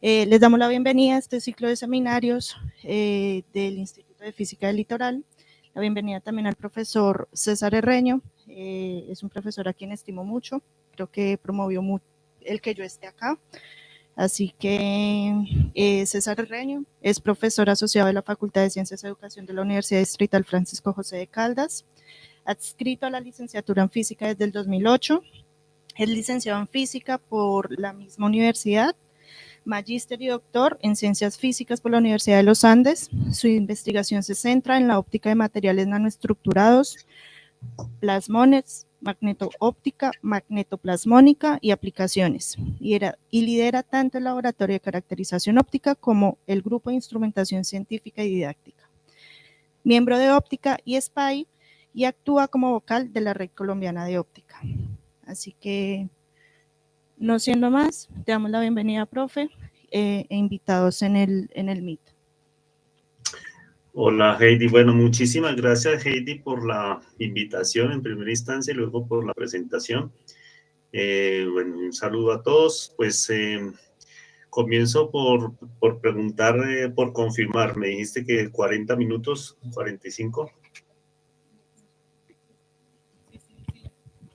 Les damos la bienvenida a este ciclo de seminarios del Instituto de Física del Litoral. La bienvenida también al profesor César Herreño. Es un profesor a quien estimo mucho. Creo que promovió el que yo esté acá. Así que César Herreño es profesor asociado de la Facultad de Ciencias de Educación de la Universidad Distrital Francisco José de Caldas, adscrito a la licenciatura en Física desde el 2008. Es licenciado en Física por la misma universidad, magíster y doctor en Ciencias Físicas por la Universidad de los Andes. Su investigación se centra en la óptica de materiales nanoestructurados, plasmones, magnetoóptica, magnetoplasmónica y aplicaciones. Y lidera tanto el laboratorio de caracterización óptica como el grupo de instrumentación científica y didáctica. Miembro de Óptica y SPY y actúa como vocal de la Red Colombiana de Óptica. Así que, no siendo más, te damos la bienvenida, profe, e invitados en el Meet. Hola, Heidi. Bueno, muchísimas gracias, Heidi, por la invitación en primera instancia y luego por la presentación. Bueno, un saludo a todos. Pues comienzo por preguntar, por confirmar. Me dijiste que 40 minutos, 45.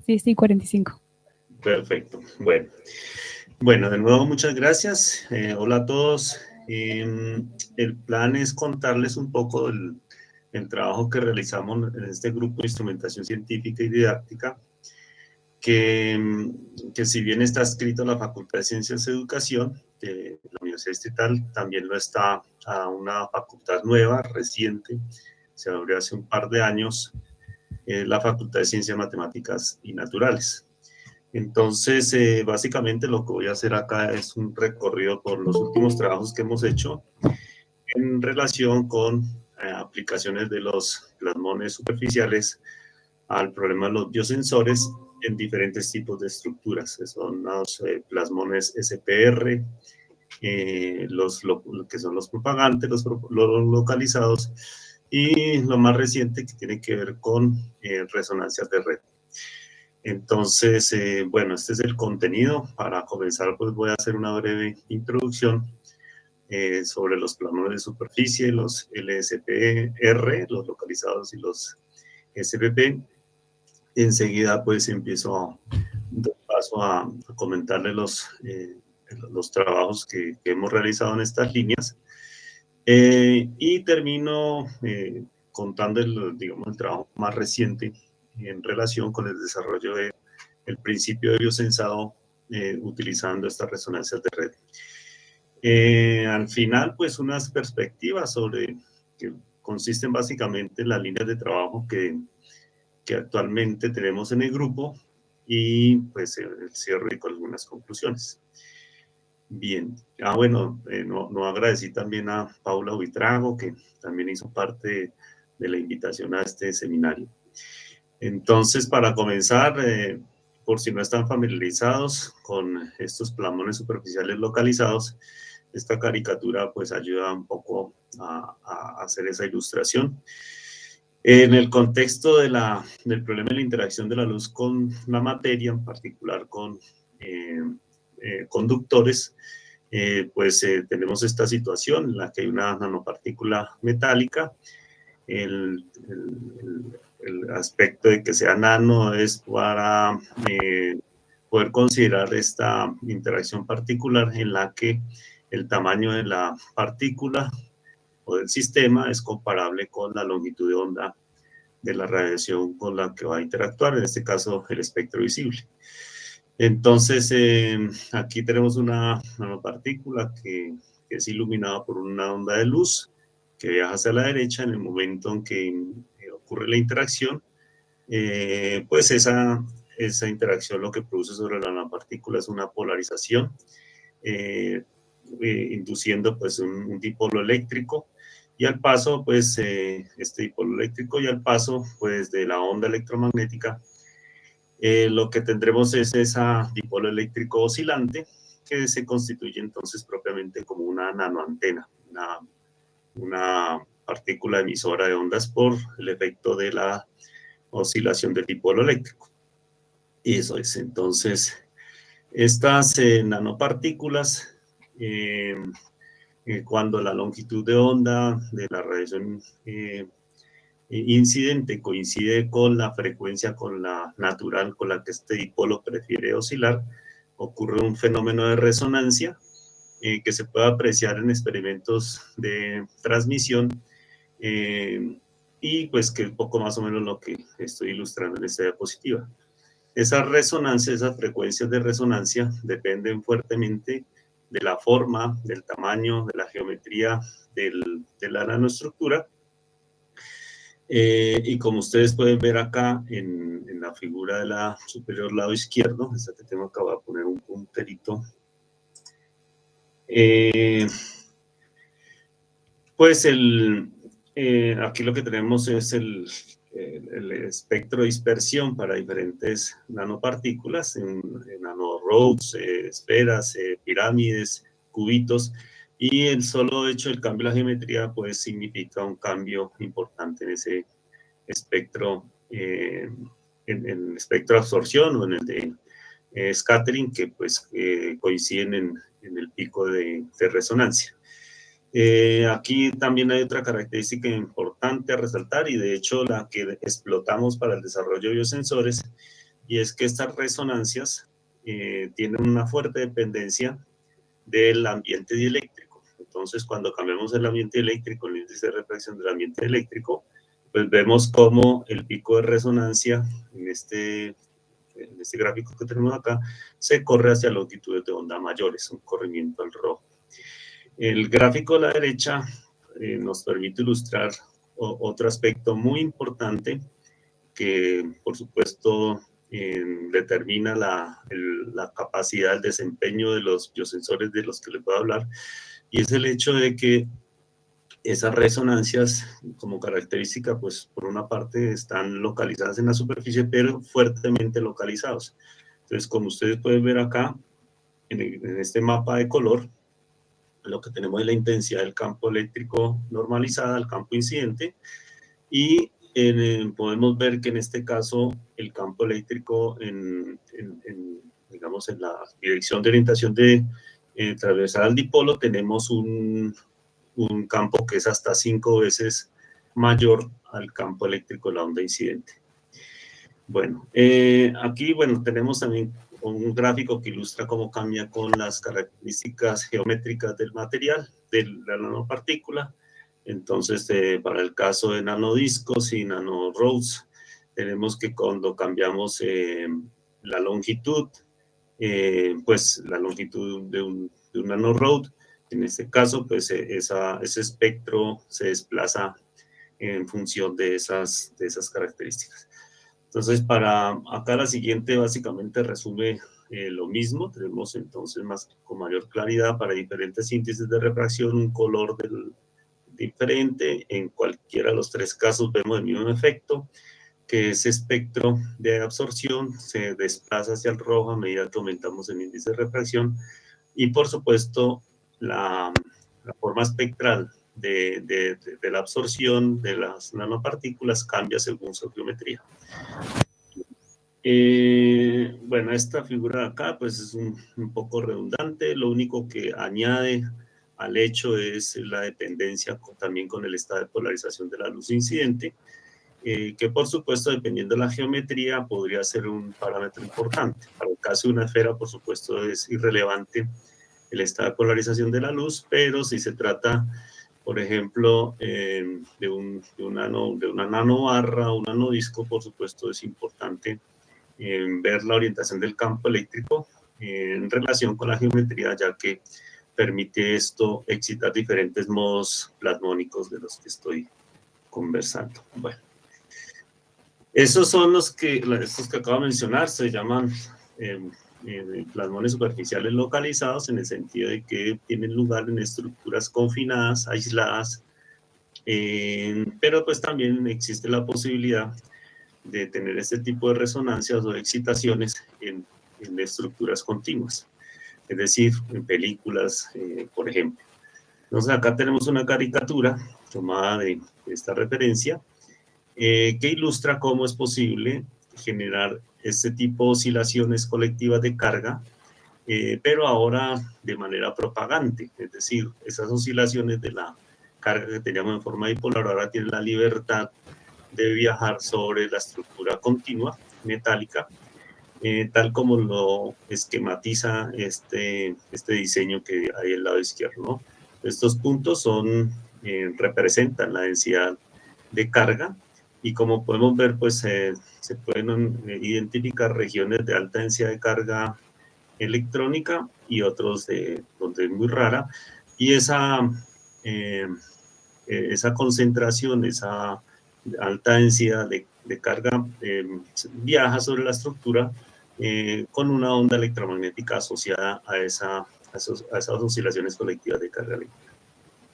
Sí, 45. Perfecto. Bueno, de nuevo, muchas gracias. Hola a todos. El plan es contarles un poco el trabajo que realizamos en este grupo de instrumentación científica y didáctica, que si bien está adscrito a la Facultad de Ciencias de Educación de la Universidad Distrital, también lo está a una facultad nueva, reciente, se abrió hace un par de años, la Facultad de Ciencias Matemáticas y Naturales. Entonces, básicamente lo que voy a hacer acá es un recorrido por los últimos trabajos que hemos hecho en relación con aplicaciones de los plasmones superficiales al problema de los biosensores en diferentes tipos de estructuras. Son los plasmones SPR, lo que son los propagantes, los localizados, y lo más reciente que tiene que ver con resonancias de red. Entonces, bueno, este es el contenido. Para comenzar, pues voy a hacer una breve introducción sobre los plasmones de superficie, los LSPR, los localizados y los SPP. Enseguida, pues empiezo a dar paso a comentarles los trabajos que hemos realizado en estas líneas. Y termino contando el trabajo más reciente en relación con el desarrollo del principio de biosensado utilizando estas resonancias de red. Al final, pues unas perspectivas sobre que consisten básicamente en las líneas de trabajo que actualmente tenemos en el grupo y pues el cierre con algunas conclusiones. Bien, bueno, no agradecí también a Paula Buitrago, que también hizo parte de la invitación a este seminario. Entonces, para comenzar, por si no están familiarizados con estos plasmones superficiales localizados, esta caricatura pues ayuda un poco a hacer esa ilustración. En el contexto del problema de la interacción de la luz con la materia, en particular con conductores, pues tenemos esta situación en la que hay una nanopartícula metálica. El aspecto de que sea nano es para poder considerar esta interacción particular en la que el tamaño de la partícula o del sistema es comparable con la longitud de onda de la radiación con la que va a interactuar, en este caso el espectro visible. Entonces, aquí tenemos una nanopartícula que es iluminada por una onda de luz que viaja hacia la derecha. En el momento en que ocurre la interacción, pues esa interacción lo que produce sobre la nanopartícula es una polarización, induciendo pues un dipolo eléctrico, y al paso pues este dipolo eléctrico y al paso pues de la onda electromagnética, lo que tendremos es esa dipolo eléctrico oscilante que se constituye entonces propiamente como una nanoantena, una partícula emisora de ondas por el efecto de la oscilación del dipolo eléctrico. Y eso es, entonces, estas nanopartículas cuando la longitud de onda de la radiación incidente coincide con la frecuencia, con la natural con la que este dipolo prefiere oscilar, ocurre un fenómeno de resonancia que se puede apreciar en experimentos de transmisión y pues que es poco más o menos lo que estoy ilustrando en esta diapositiva. Esas resonancias, esas frecuencias de resonancia dependen fuertemente de la forma, del tamaño, de la geometría de la nanoestructura. Y como ustedes pueden ver acá en la figura de la superior lado izquierdo, esta que tengo acá, voy a poner un punterito. Pues aquí lo que tenemos es el espectro de dispersión para diferentes nanopartículas, en nanorods, esferas, pirámides, cubitos, y el solo hecho del cambio de la geometría pues significa un cambio importante en ese espectro, en el espectro de absorción o en el de scattering, que pues coinciden en el pico de resonancia. Aquí también hay otra característica importante a resaltar, y de hecho la que explotamos para el desarrollo de biosensores, y es que estas resonancias tienen una fuerte dependencia del ambiente dieléctrico. Entonces, cuando cambiamos el ambiente eléctrico, el índice de refracción del ambiente eléctrico, pues vemos cómo el pico de resonancia en este gráfico que tenemos acá se corre hacia longitudes de onda mayores, un corrimiento al rojo. El gráfico a la derecha nos permite ilustrar otro aspecto muy importante que, por supuesto, determina la capacidad, el desempeño de los biosensores de los que les voy a hablar, y es el hecho de que esas resonancias, como característica, pues por una parte están localizadas en la superficie, pero fuertemente localizados. Entonces, como ustedes pueden ver acá, en este mapa de color, lo que tenemos es la intensidad del campo eléctrico normalizada al campo incidente, y podemos ver que en este caso el campo eléctrico digamos en la dirección de orientación de transversal al dipolo tenemos un campo que es hasta 5 veces mayor al campo eléctrico de la onda incidente. Bueno, aquí tenemos también un gráfico que ilustra cómo cambia con las características geométricas del material, de la nanopartícula. Entonces, para el caso de nanodiscos y nanorods, tenemos que cuando cambiamos la longitud, pues la longitud de un nanorod, en este caso, pues ese espectro se desplaza en función de esas características. Entonces, para acá la siguiente básicamente resume lo mismo. Tenemos entonces con mayor claridad para diferentes índices de refracción un color diferente. En cualquiera de los tres casos vemos el mismo efecto, que ese espectro de absorción se desplaza hacia el rojo a medida que aumentamos el índice de refracción, y por supuesto la forma espectral de la absorción de las nanopartículas cambia según su geometría. Esta figura de acá pues es un poco redundante. Lo único que añade al hecho es la dependencia también con el estado de polarización de la luz incidente, que por supuesto, dependiendo de la geometría, podría ser un parámetro importante. Para el caso de una esfera, por supuesto, es irrelevante el estado de polarización de la luz, pero si se trata, por ejemplo, de una nanobarra o un nanodisco, por supuesto, es importante ver la orientación del campo eléctrico en relación con la geometría, ya que permite esto excitar diferentes modos plasmónicos de los que estoy conversando. Bueno, esos son estos que acabo de mencionar, se llaman plasmones superficiales localizados, en el sentido de que tienen lugar en estructuras confinadas, aisladas, pero pues también existe la posibilidad de tener este tipo de resonancias o de excitaciones en estructuras continuas, es decir, en películas, por ejemplo. Entonces acá tenemos una caricatura tomada de esta referencia que ilustra cómo es posible generar este tipo de oscilaciones colectivas de carga pero ahora de manera propagante, es decir, esas oscilaciones de la carga que teníamos en forma dipolar ahora tienen la libertad de viajar sobre la estructura continua metálica, tal como lo esquematiza este diseño que hay al lado izquierdo, ¿no? Estos puntos representan la densidad de carga y como podemos ver, pues se pueden identificar regiones de alta densidad de carga electrónica y otros donde es muy rara, y esa concentración, esa alta densidad de carga viaja sobre la estructura con una onda electromagnética asociada a esas oscilaciones colectivas de carga eléctrica.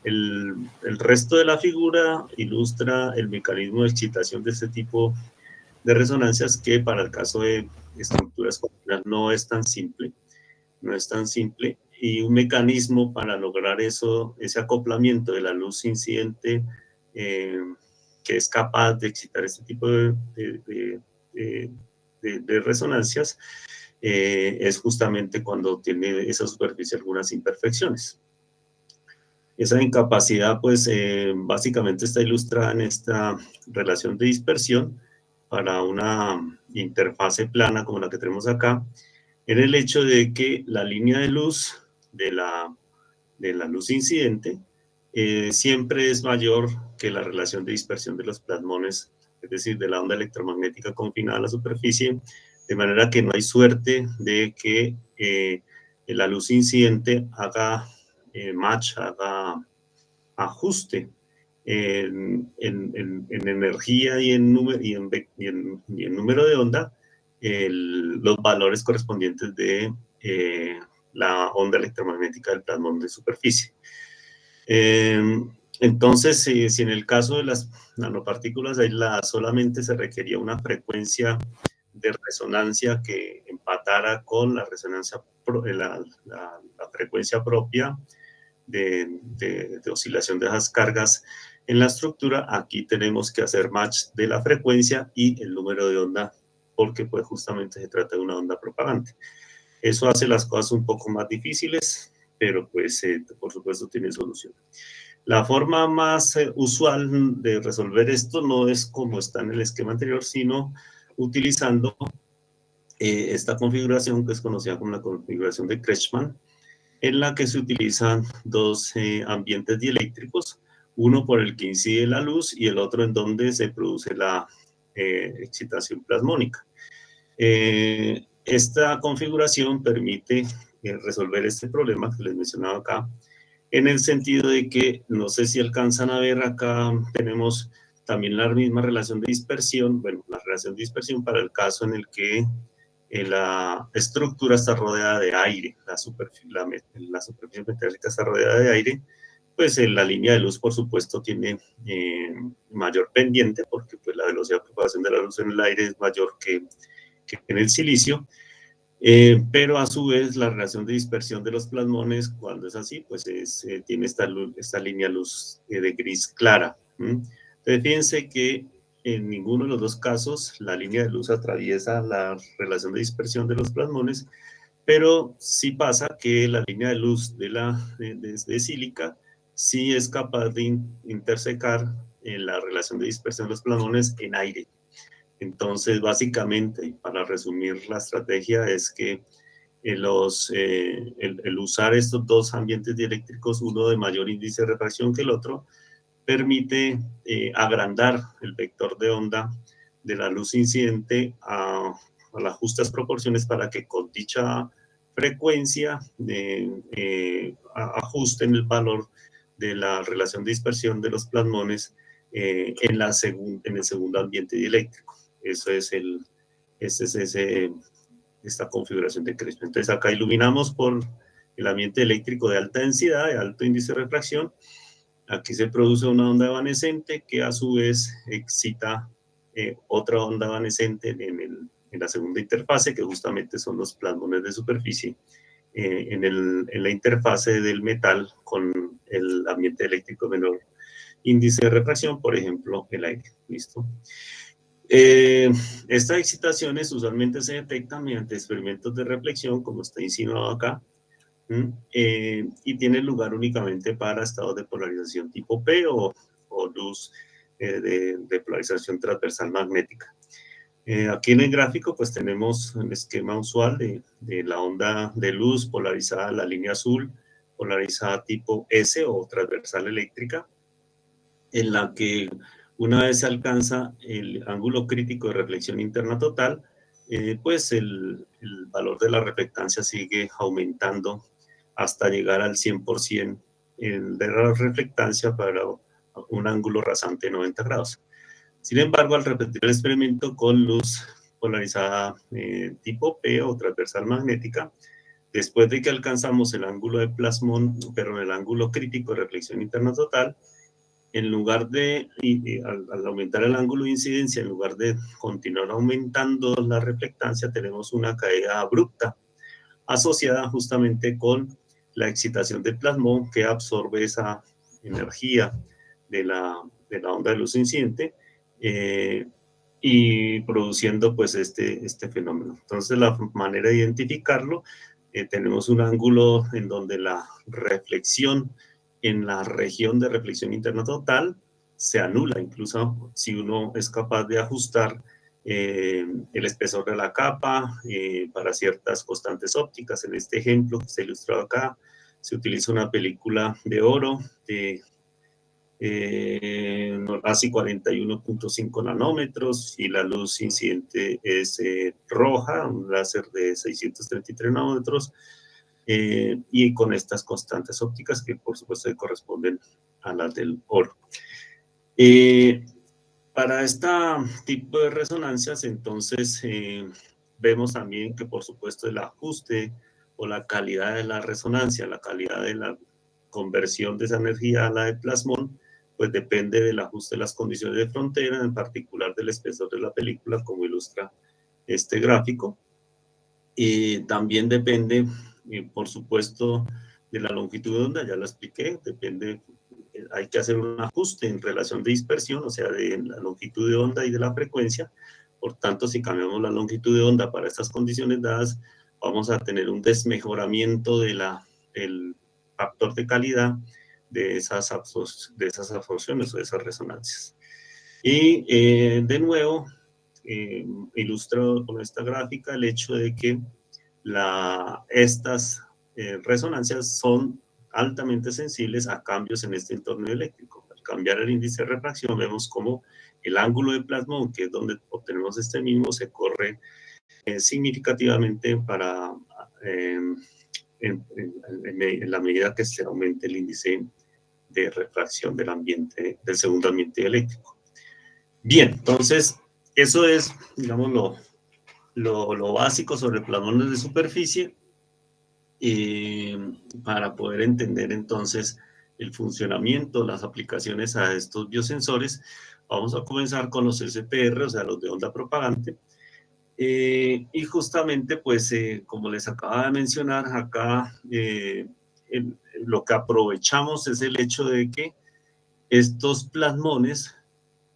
El resto de la figura ilustra el mecanismo de excitación de este tipo de resonancias, que para el caso de estructuras complejas no es tan simple, y un mecanismo para lograr ese acoplamiento de la luz incidente que es capaz de excitar este tipo de resonancias es justamente cuando tiene esa superficie algunas imperfecciones. Esa incapacidad, pues, básicamente está ilustrada en esta relación de dispersión para una interfase plana como la que tenemos acá, en el hecho de que la línea de luz de la luz incidente siempre es mayor que la relación de dispersión de los plasmones, es decir, de la onda electromagnética confinada a la superficie, de manera que no hay suerte de que la luz incidente haga haga ajuste en energía y en número de onda los valores correspondientes de la onda electromagnética del plasmón de superficie. Entonces, si en el caso de las nanopartículas aisladas solamente se requería una frecuencia de resonancia que empatara con la resonancia, la frecuencia propia de oscilación de esas cargas en la estructura, aquí tenemos que hacer match de la frecuencia y el número de onda, porque pues justamente se trata de una onda propagante. Eso hace las cosas un poco más difíciles, pero pues por supuesto tiene solución. La forma más usual de resolver esto no es como está en el esquema anterior, sino utilizando esta configuración que es conocida como la configuración de Kretschmann, en la que se utilizan dos ambientes dieléctricos, uno por el que incide la luz y el otro en donde se produce la excitación plasmónica. Esta configuración permite resolver este problema que les mencionaba acá, en el sentido de que, no sé si alcanzan a ver acá, tenemos también la misma relación de dispersión, bueno, la relación de dispersión para el caso en el que la estructura está rodeada de aire, la superficie metálica está rodeada de aire, pues la línea de luz, por supuesto, tiene mayor pendiente, porque pues la velocidad de propagación de la luz en el aire es mayor que en el silicio, pero a su vez la relación de dispersión de los plasmones, cuando es así, pues tiene esta línea de luz de gris clara. Entonces fíjense que en ninguno de los dos casos la línea de luz atraviesa la relación de dispersión de los plasmones, pero sí pasa que la línea de luz de sílica sí es capaz de intersecar la relación de dispersión de los plasmones en aire. Entonces, básicamente, para resumir la estrategia, es que el usar estos dos ambientes dieléctricos, uno de mayor índice de refracción que el otro, permite agrandar el vector de onda de la luz incidente a las justas proporciones para que con dicha frecuencia ajusten el valor de la relación de dispersión de los plasmones en el segundo ambiente dieléctrico. Eso es esta configuración de Kretschmann. Entonces acá iluminamos por el ambiente eléctrico de alta densidad, de alto índice de refracción. Aquí se produce una onda evanescente que a su vez excita otra onda evanescente en la segunda interfase, que justamente son los plasmones de superficie, en la interfase del metal con el ambiente eléctrico de menor índice de refracción, por ejemplo, el aire. ¿Listo? Estas excitaciones usualmente se detectan mediante experimentos de reflexión, como está insinuado acá, y tienen lugar únicamente para estados de polarización tipo P o luz de polarización transversal magnética. Aquí en el gráfico pues tenemos el esquema usual de la onda de luz polarizada a la línea azul, polarizada tipo S o transversal eléctrica, en la que una vez se alcanza el ángulo crítico de reflexión interna total, pues el valor de la reflectancia sigue aumentando hasta llegar al 100% de la reflectancia para un ángulo rasante de 90 grados. Sin embargo, al repetir el experimento con luz polarizada tipo P o transversal magnética, después de que alcanzamos el ángulo de plasmón, pero el ángulo crítico de reflexión interna total, en lugar de, al aumentar el ángulo de incidencia, en lugar de continuar aumentando la reflectancia, tenemos una caída abrupta asociada justamente con la excitación del plasmón que absorbe esa energía de la onda de luz incidente y produciendo pues este fenómeno. Entonces la manera de identificarlo, tenemos un ángulo en donde la reflexión en la región de reflexión interna total se anula, incluso si uno es capaz de ajustar el espesor de la capa para ciertas constantes ópticas. En este ejemplo que está ilustrado acá, se utiliza una película de oro de ASI 41.5 nanómetros y la luz incidente es roja, un láser de 633 nanómetros, y con estas constantes ópticas que por supuesto corresponden a las del oro. Para este tipo de resonancias, entonces, vemos también que por supuesto el ajuste o la calidad de la resonancia, la calidad de la conversión de esa energía a la de plasmón, pues depende del ajuste de las condiciones de frontera, en particular del espesor de la película, como ilustra este gráfico. Y también depende, por supuesto, de la longitud de onda, ya lo expliqué, depende, hay que hacer un ajuste en relación de dispersión, o sea, de la longitud de onda y de la frecuencia. Por tanto, si cambiamos la longitud de onda para estas condiciones dadas, vamos a tener un desmejoramiento del factor de calidad de esas absorciones o de esas resonancias. Y de nuevo, ilustro con esta gráfica el hecho de que estas resonancias son altamente sensibles a cambios en este entorno eléctrico. Al cambiar el índice de refracción, vemos como el ángulo de plasmón, que es donde obtenemos este mismo, se corre significativamente para en la medida que se aumente el índice de refracción del ambiente, del segundo ambiente eléctrico. Bien, entonces, eso es, digamos, lo básico sobre plasmones de superficie, para poder entender entonces el funcionamiento, las aplicaciones a estos biosensores. Vamos a comenzar con los SPR, o sea, los de onda propagante. Y justamente, pues, como les acaba de mencionar acá, lo que aprovechamos es el hecho de que estos plasmones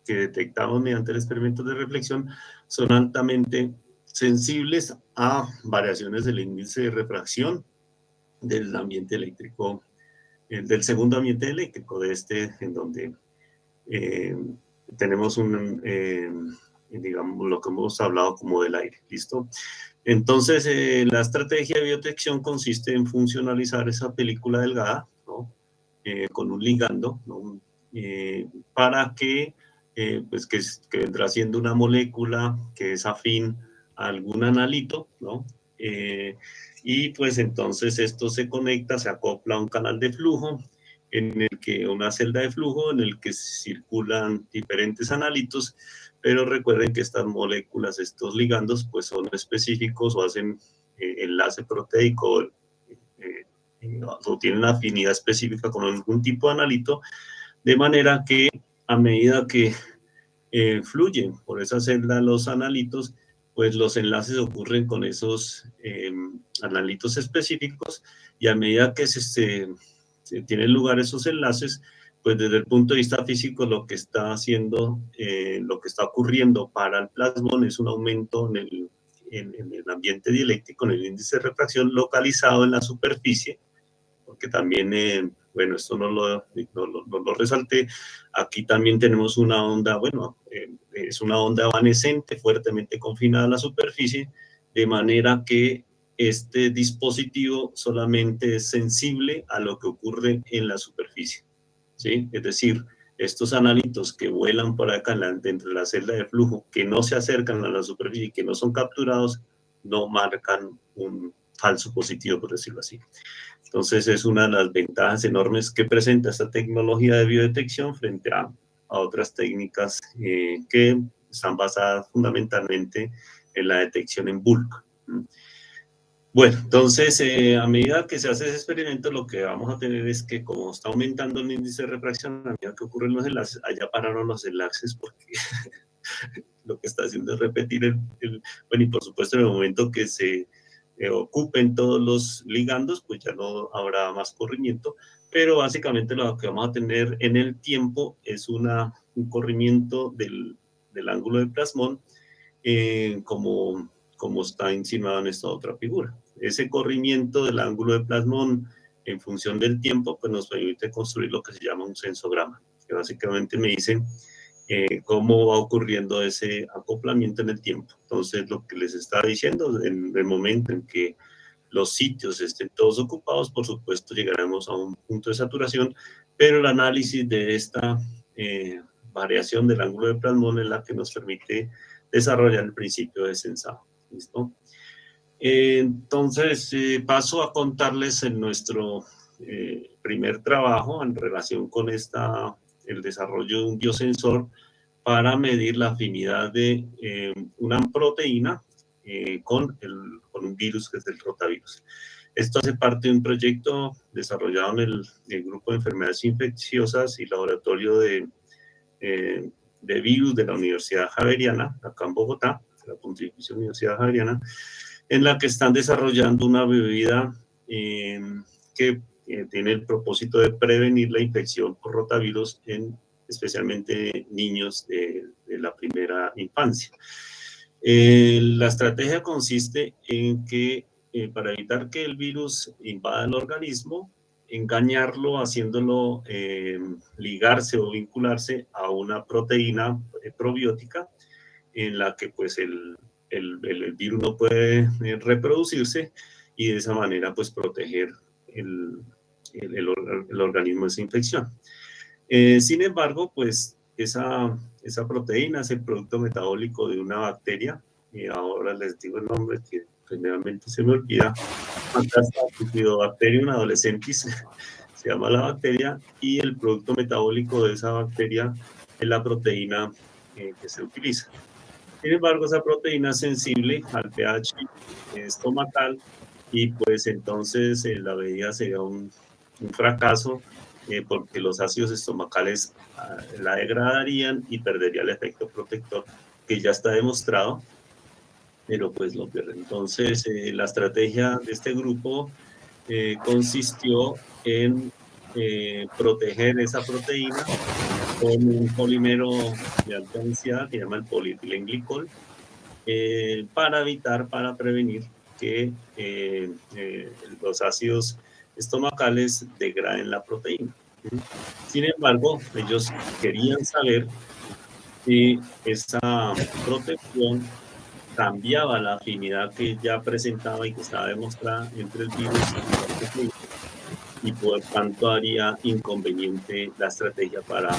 que detectamos mediante el experimento de reflexión son altamente sensibles a variaciones del índice de refracción del ambiente eléctrico, del segundo ambiente eléctrico, de este en donde tenemos digamos, lo que hemos hablado como del aire, ¿listo? Entonces, la estrategia de biodetección consiste en funcionalizar esa película delgada, ¿no? Con un ligando, ¿no? Para que, pues que vendrá siendo una molécula que es afín a algún analito, ¿no? Y pues entonces esto se conecta, se acopla a un canal de flujo, en el que una celda de flujo en el que circulan diferentes analitos, pero recuerden que estas moléculas, estos ligandos, pues son específicos o hacen enlace proteico o tienen afinidad específica con algún tipo de analito, de manera que a medida que fluyen por esa celda los analitos, pues los enlaces ocurren con esos analitos específicos, y a medida que se tienen lugar esos enlaces, pues desde el punto de vista físico lo que está haciendo, lo que está ocurriendo para el plasmón es un aumento en el ambiente dieléctrico, en el índice de refracción localizado en la superficie, porque también, bueno, esto no lo resalté, aquí también tenemos una onda, bueno, es una onda evanescente fuertemente confinada a la superficie, de manera que este dispositivo solamente es sensible a lo que ocurre en la superficie, ¿sí? Es decir, estos analitos que vuelan por acá dentro de la celda de flujo, que no se acercan a la superficie y que no son capturados, no marcan un falso positivo, por decirlo así. Entonces es una de las ventajas enormes que presenta esta tecnología de biodetección frente a otras técnicas que están basadas fundamentalmente en la detección en bulk. Bueno, entonces a medida que se hace ese experimento, lo que vamos a tener es que como está aumentando el índice de refracción, a medida que ocurren los enlaces, allá pararon los enlaces porque lo que está haciendo es repetir bueno, y por supuesto en el momento que se ocupen todos los ligandos, pues ya no habrá más corrimiento, pero básicamente lo que vamos a tener en el tiempo es un corrimiento del ángulo de plasmón como está insinuado en esta otra figura. Ese corrimiento del ángulo de plasmón en función del tiempo, pues nos permite construir lo que se llama un sensograma, que básicamente me dice cómo va ocurriendo ese acoplamiento en el tiempo. Entonces, lo que les estaba diciendo, en el momento en que los sitios estén todos ocupados, por supuesto llegaremos a un punto de saturación, pero el análisis de esta variación del ángulo de plasmón es la que nos permite desarrollar el principio de sensado. ¿Listo? Entonces, paso a contarles en nuestro primer trabajo en relación con el desarrollo de un biosensor para medir la afinidad de una proteína con un virus que es el rotavirus. Esto hace parte de un proyecto desarrollado en el Grupo de Enfermedades Infecciosas y Laboratorio de virus de la Universidad Javeriana, acá en Bogotá, la Pontificia Universidad Javeriana, en la que están desarrollando una bebida que tiene el propósito de prevenir la infección por rotavirus en especialmente niños de la primera infancia. La estrategia consiste en que para evitar que el virus invada el organismo, engañarlo haciéndolo ligarse o vincularse a una proteína probiótica en la que pues el virus no puede reproducirse y de esa manera pues proteger el organismo de esa infección. Sin embargo, pues esa proteína es el producto metabólico de una bacteria, y ahora les digo el nombre que generalmente se me olvida, Bacterium adolescentis se llama la bacteria, y el producto metabólico de esa bacteria es la proteína que se utiliza. Sin embargo, esa proteína es sensible al pH estomacal y pues entonces la bebida sería un fracaso porque los ácidos estomacales la degradarían y perdería el efecto protector que ya está demostrado, pero pues lo pierde. Entonces, la estrategia de este grupo consistió en proteger esa proteína con un polímero de alta densidad que se llama el polietilenglicol para prevenir que los ácidos estomacales degraden la proteína. Sin embargo, ellos querían saber si esa protección cambiaba la afinidad que ya presentaba y que estaba demostrada entre el virus y la proteína, y por tanto haría inconveniente la estrategia para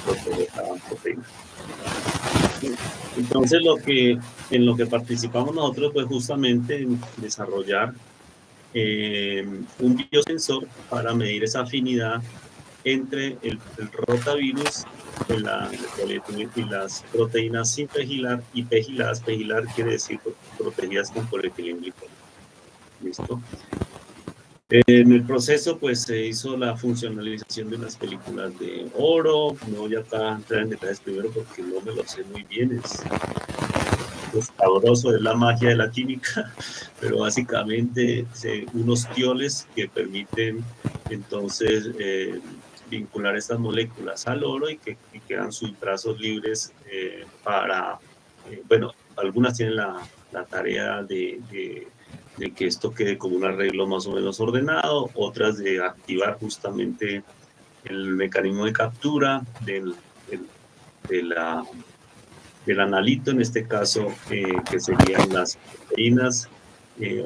proteger la proteína. Entonces, en lo que participamos nosotros fue justamente en desarrollar un biosensor para medir esa afinidad entre el rotavirus y las proteínas sin pegilar y pegiladas. Pegilar quiere decir protegidas con polietilenglicol. ¿Listo? En el proceso, pues, se hizo la funcionalización de unas películas de oro. No voy acá a entrar en detalles primero porque no me lo sé muy bien. Es sabroso, es la magia de la química, pero básicamente unos tioles que permiten entonces vincular estas moléculas al oro y quedan sus brazos libres para, bueno, algunas tienen la tarea de que esto quede como un arreglo más o menos ordenado, otras de activar justamente el mecanismo de captura de la, del analito, en este caso, que serían las proteínas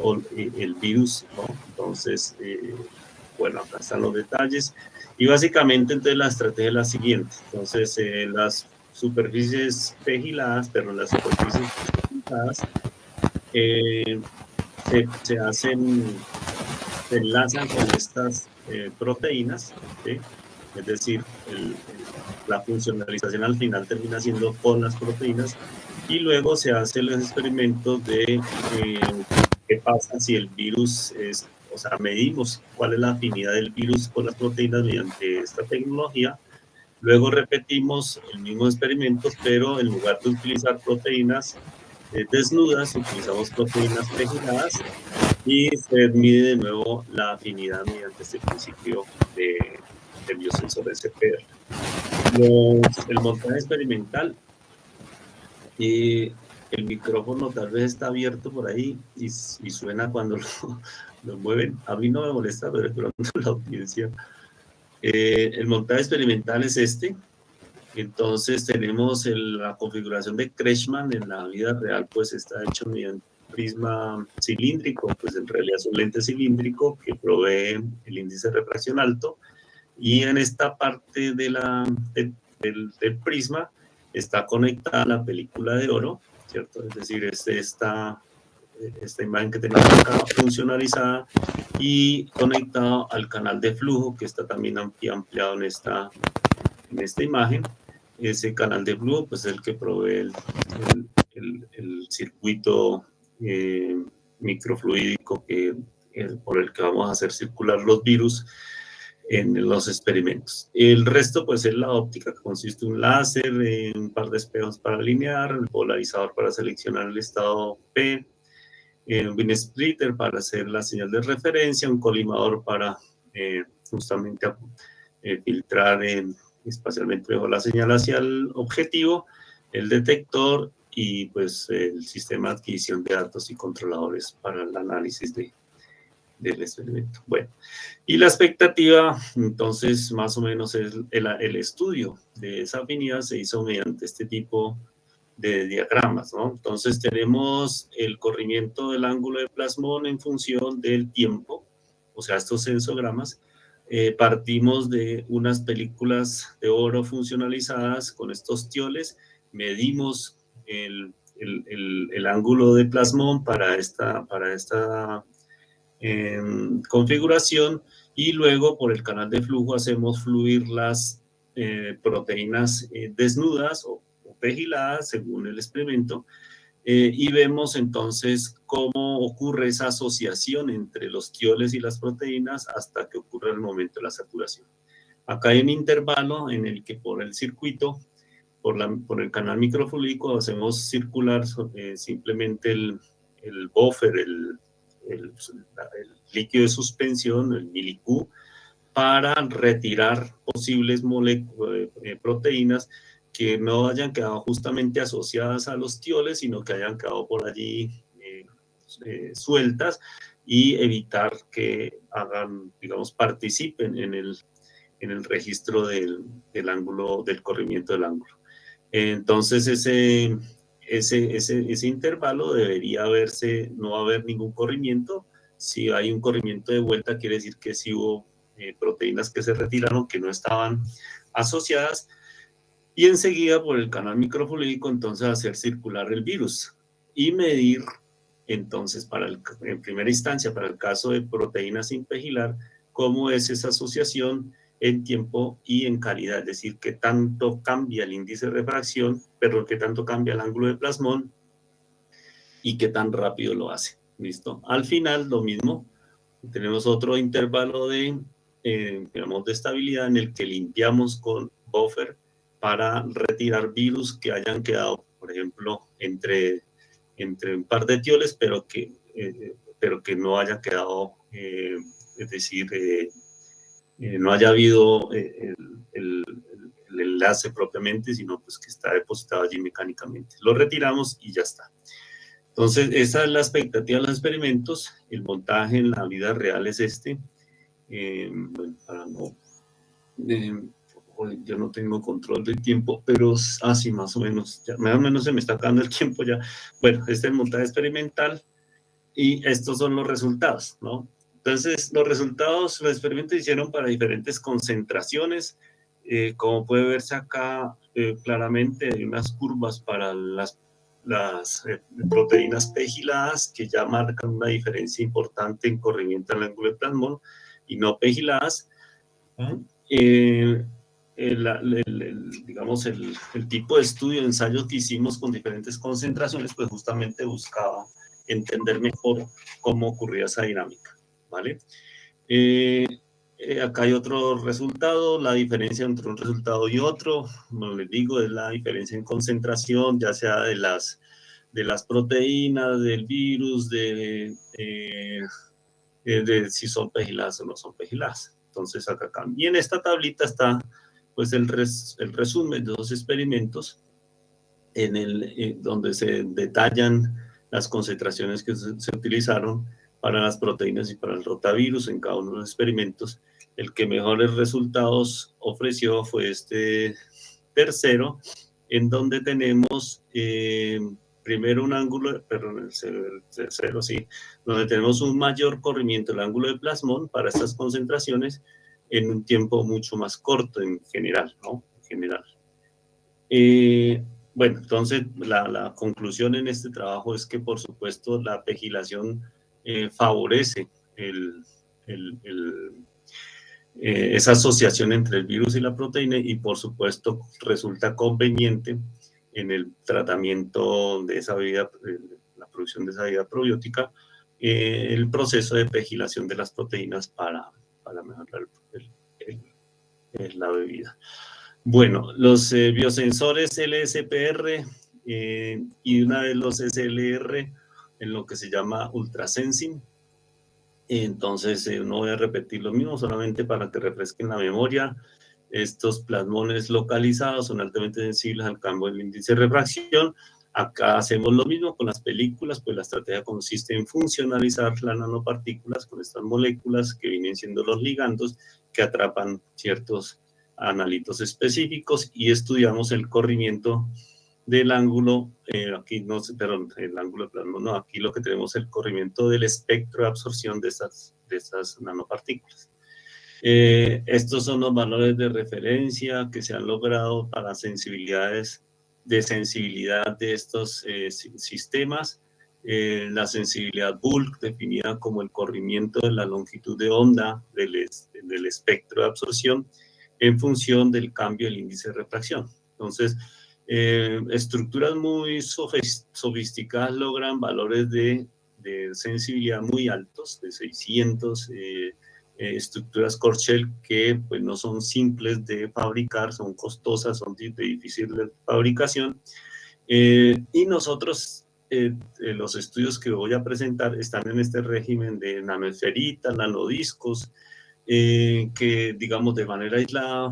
o el virus, ¿no? Entonces, bueno, acá están los detalles. Y básicamente, entonces, la estrategia es la siguiente. Entonces, las superficies pegiladas, pero las superficies pegiladas se hacen, se enlazan con estas proteínas, ¿sí? Es decir, la funcionalización al final termina siendo con las proteínas y luego se hacen los experimentos de qué pasa si el virus es, o sea, medimos cuál es la afinidad del virus con las proteínas mediante esta tecnología. Luego repetimos el mismo experimento, pero en lugar de utilizar proteínas desnudas, utilizamos proteínas pegiladas y se mide de nuevo la afinidad mediante este principio de biosensor SPR. El montaje experimental y el micrófono tal vez está abierto por ahí y suena cuando lo mueven. A mí no me molesta, pero de pronto la audiencia. El montaje experimental es este. Entonces tenemos la configuración de Kretschmann en la vida real, pues está hecho mediante prisma cilíndrico, pues en realidad es un lente cilíndrico que provee el índice de refracción alto, y en esta parte del prisma está conectada la película de oro, ¿cierto? Es decir, esta imagen que tenemos acá funcionalizada y conectado al canal de flujo que está también ampliado en esta imagen. Ese canal de flujo pues, es el que provee el circuito microfluídico por el que vamos a hacer circular los virus en los experimentos. El resto pues es la óptica, que consiste en un láser, un par de espejos para alinear, el polarizador para seleccionar el estado P, un bin splitter para hacer la señal de referencia, un colimador para justamente filtrar espacialmente mejor la señal hacia el objetivo, el detector y pues el sistema de adquisición de datos y controladores para el análisis del experimento. Bueno, y la expectativa, entonces, más o menos es el estudio de esa afinidad se hizo mediante este tipo de diagramas, ¿no? Entonces tenemos el corrimiento del ángulo de plasmón en función del tiempo, o sea, estos sensogramas. Partimos de unas películas de oro funcionalizadas con estos tioles, medimos el ángulo de plasmón para esta configuración y luego por el canal de flujo hacemos fluir las proteínas desnudas o pegiladas según el experimento y vemos entonces cómo ocurre esa asociación entre los tioles y las proteínas hasta que ocurre el momento de la saturación. Acá hay un intervalo en el que por el circuito, por el canal microfluídico, hacemos circular simplemente el buffer, el líquido de suspensión, el miliQ, para retirar posibles proteínas que no hayan quedado justamente asociadas a los tioles, sino que hayan quedado por allí sueltas y evitar que hagan, digamos, participen en el registro del ángulo, del corrimiento del ángulo. Entonces, ese intervalo debería no haber ningún corrimiento. Si hay un corrimiento de vuelta, quiere decir que sí hubo proteínas que se retiraron, que no estaban asociadas, y enseguida por el canal microfluídico entonces hacer circular el virus y medir entonces en primera instancia para el caso de proteínas sin pegilar cómo es esa asociación en tiempo y en calidad, es decir, qué tanto cambia el índice de refracción, pero qué tanto cambia el ángulo de plasmón y qué tan rápido lo hace. ¿Listo? Al final lo mismo, tenemos otro intervalo digamos, de estabilidad en el que limpiamos con buffer para retirar virus que hayan quedado, por ejemplo, entre un par de tioles, pero que no hayan quedado, es decir, no haya habido el enlace propiamente, sino pues que está depositado allí mecánicamente. Lo retiramos y ya está. Entonces, esa es la expectativa de los experimentos. El montaje en la vida real es este. Bueno, para no... yo no tengo control del tiempo, pero así más o menos, ya, más o menos se me está acabando el tiempo ya. Bueno, este es el montaje experimental y estos son los resultados, ¿no? Entonces, los resultados, los experimentos se hicieron para diferentes concentraciones. Como puede verse acá claramente, hay unas curvas para las proteínas pegiladas que ya marcan una diferencia importante en corrimiento al ángulo de plasmón y no pegiladas. Digamos, el tipo de estudio, de ensayo que hicimos con diferentes concentraciones, pues justamente buscaba entender mejor cómo ocurría esa dinámica, ¿vale? Acá hay otro resultado, la diferencia entre un resultado y otro, como les digo, es la diferencia en concentración, ya sea de las proteínas, del virus, de si son pegiladas o no son pegiladas. Entonces acá cambia. Y en esta tablita está pues el resumen de los experimentos donde se detallan las concentraciones que se utilizaron para las proteínas y para el rotavirus en cada uno de los experimentos. El que mejores resultados ofreció fue este tercero, en donde tenemos primero un ángulo, perdón, el tercero, sí, donde tenemos un mayor corrimiento del ángulo de plasmón para estas concentraciones en un tiempo mucho más corto en general, ¿no? En general. Bueno, entonces la conclusión en este trabajo es que, por supuesto, la pegilación favorece esa asociación entre el virus y la proteína y, por supuesto, resulta conveniente en el tratamiento de esa bebida, la producción de esa bebida probiótica, el proceso de pegilación de las proteínas para mejorar la bebida. Bueno, los biosensores LSPR y una de los SLR en lo que se llama ultrasensing. Entonces, no voy a repetir lo mismo, solamente para que refresquen la memoria. Estos plasmones localizados son altamente sensibles al cambio del índice de refracción. Acá hacemos lo mismo con las películas, pues la estrategia consiste en funcionalizar las nanopartículas con estas moléculas que vienen siendo los ligandos que atrapan ciertos analitos específicos y estudiamos el corrimiento del ángulo, aquí no, perdón, el ángulo de plasmón, no, aquí lo que tenemos es el corrimiento del espectro de absorción de estas nanopartículas. Estos son los valores de referencia que se han logrado para sensibilidades de sensibilidad de estos sistemas. La sensibilidad bulk, definida como el corrimiento de la longitud de onda del espectro de absorción en función del cambio del índice de refracción. Entonces, estructuras muy sofisticadas logran valores de sensibilidad muy altos, de 600, estructuras Corchel que pues no son simples de fabricar, son costosas, son de difícil fabricación, y nosotros los estudios que voy a presentar están en este régimen de nanoesferitas, nanodiscos, que digamos de manera aislada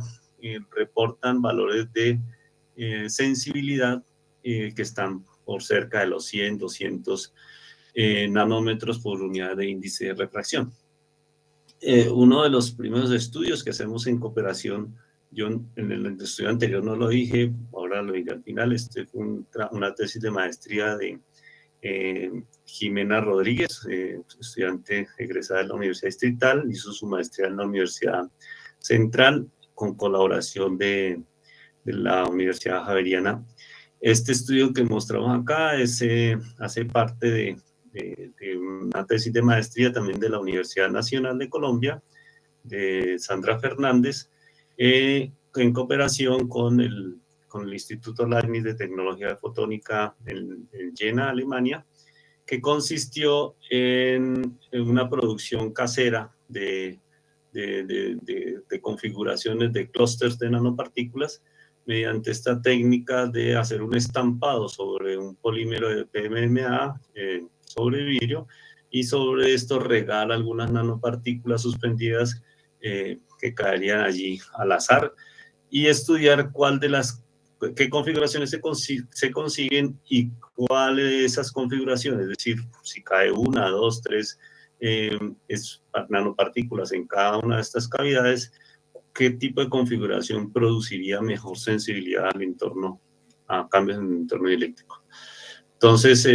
reportan valores de sensibilidad que están por cerca de los 100, 200 nanómetros por unidad de índice de refracción. Uno de los primeros estudios que hacemos en cooperación, yo en el estudio anterior no lo dije, ahora lo diré al final, fue una tesis de maestría de Jimena Rodríguez, estudiante egresada de la Universidad Distrital, hizo su maestría en la Universidad Central con colaboración de la Universidad Javeriana. Este estudio que mostramos acá hace parte de una tesis de maestría también de la Universidad Nacional de Colombia, de Sandra Fernández, en cooperación con el Instituto Leibniz de Tecnología de Fotónica en Jena, Alemania, que consistió en una producción casera de configuraciones de clústeres de nanopartículas mediante esta técnica de hacer un estampado sobre un polímero de PMMA sobre vidrio y sobre esto regar algunas nanopartículas suspendidas que caerían allí al azar y estudiar qué configuraciones se consiguen y cuáles de esas configuraciones, es decir, si cae una, dos, tres nanopartículas en cada una de estas cavidades, qué tipo de configuración produciría mejor sensibilidad al entorno, a cambios en el entorno eléctrico. Entonces,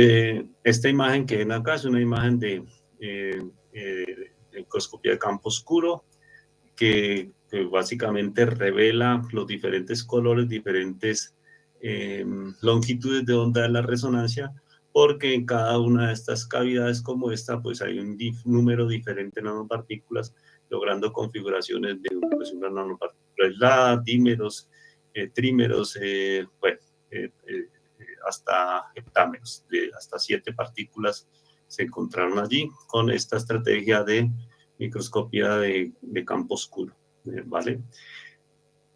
esta imagen que ven acá es una imagen de microscopía de campo oscuro que básicamente revela los diferentes colores, diferentes longitudes de onda de la resonancia, porque en cada una de estas cavidades como esta, pues hay un número diferente de nanopartículas, logrando configuraciones de pues, una nanopartícula aislada, dímeros, trímeros, bueno, hasta heptámeros, hasta 7 partículas se encontraron allí con esta estrategia de microscopía de campo oscuro, ¿vale?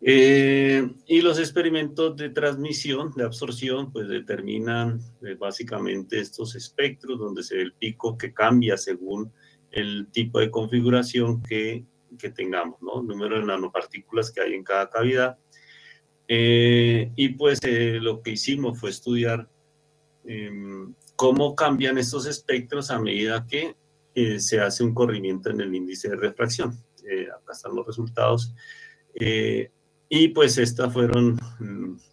Y los experimentos de transmisión, de absorción, pues determinan básicamente estos espectros donde se ve el pico que cambia según el tipo de configuración que tengamos, ¿no? El número de nanopartículas que hay en cada cavidad. Y pues lo que hicimos fue estudiar cómo cambian estos espectros a medida que se hace un corrimiento en el índice de refracción. Acá están los resultados. Y pues estas fueron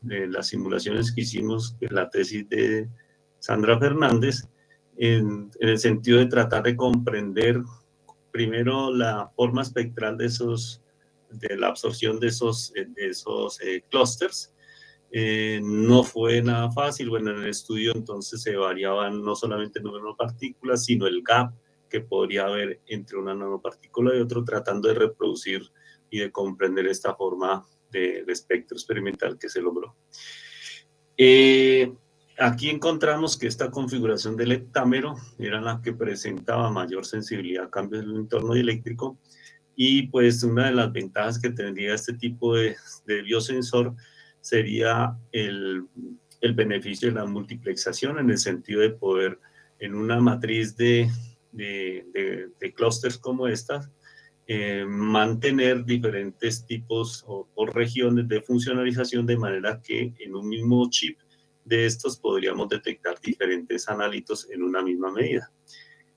las simulaciones que hicimos en la tesis de Sandra Fernández, en el sentido de tratar de comprender primero la forma espectral de la absorción de esos clústeres. No fue nada fácil. Bueno, en el estudio entonces se variaban no solamente el número de partículas, sino el gap que podría haber entre una nanopartícula y otro, tratando de reproducir y de comprender esta forma de espectro experimental que se logró. Aquí encontramos que esta configuración del heptámero era la que presentaba mayor sensibilidad a cambios del entorno eléctrico, y pues una de las ventajas que tendría este tipo de biosensor sería el beneficio de la multiplexación, en el sentido de poder en una matriz de clústeres como estas, mantener diferentes tipos o regiones de funcionalización, de manera que en un mismo chip de estos podríamos detectar diferentes analitos en una misma medida.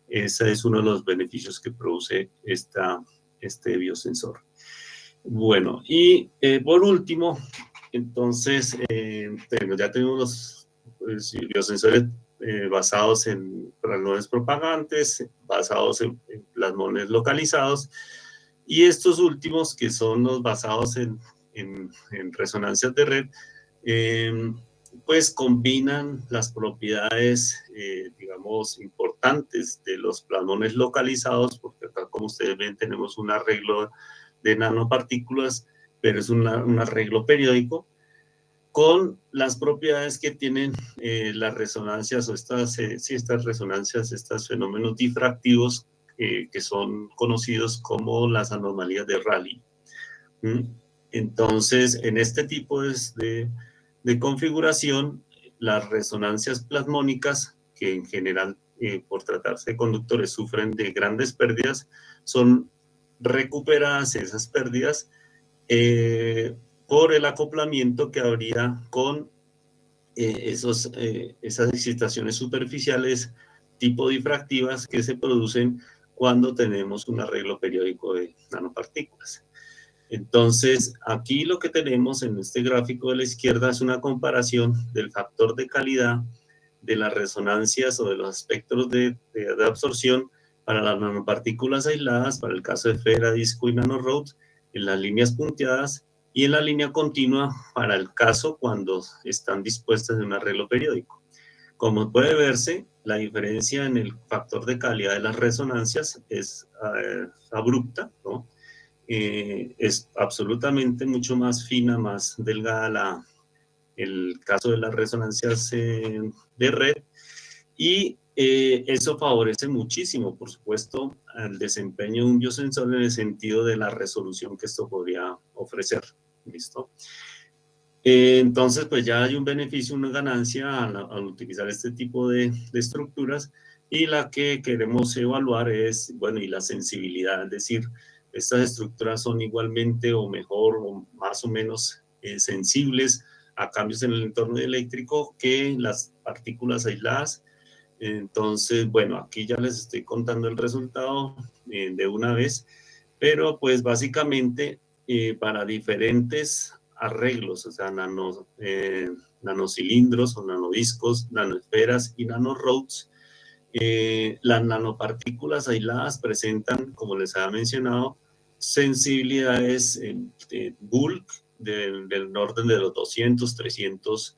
Ese es uno de los beneficios que produce este biosensor. Bueno, y por último, entonces, ya tenemos los biosensores basados en plasmones propagantes, basados en plasmones localizados, y estos últimos, que son los basados en resonancias de red, pues combinan las propiedades, digamos, importantes de los plasmones localizados, porque acá, como ustedes ven, tenemos un arreglo de nanopartículas, pero es un arreglo periódico, con las propiedades que tienen las resonancias o estas resonancias, estos fenómenos difractivos que son conocidos como las anomalías de Rayleigh. Entonces, en este tipo de configuración, las resonancias plasmónicas, que en general, por tratarse de conductores, sufren de grandes pérdidas, son recuperadas esas pérdidas por el acoplamiento que habría con esas excitaciones superficiales tipo difractivas que se producen cuando tenemos un arreglo periódico de nanopartículas. Entonces, aquí lo que tenemos en este gráfico de la izquierda es una comparación del factor de calidad de las resonancias o de los espectros de absorción para las nanopartículas aisladas, para el caso de esfera, disco y nanorods, en las líneas punteadas, y en la línea continua para el caso cuando están dispuestas en un arreglo periódico. Como puede verse, la diferencia en el factor de calidad de las resonancias es abrupta, ¿no? Es absolutamente mucho más fina, más delgada el caso de las resonancias de red, y eso favorece muchísimo, por supuesto, al desempeño de un biosensor en el sentido de la resolución que esto podría ofrecer. ¿Listo? Entonces, pues ya hay un beneficio, una ganancia al utilizar este tipo de estructuras, y la que queremos evaluar es, bueno, y la sensibilidad, es decir, Estas estructuras son igualmente o mejor o más o menos sensibles a cambios en el entorno eléctrico que las partículas aisladas. Entonces, bueno, aquí ya les estoy contando el resultado de una vez, pero pues básicamente para diferentes arreglos, o sea, nanocilindros o nanodiscos, nanoesferas y nanorods, las nanopartículas aisladas presentan, como les había mencionado, sensibilidades bulk del orden de los 200, 300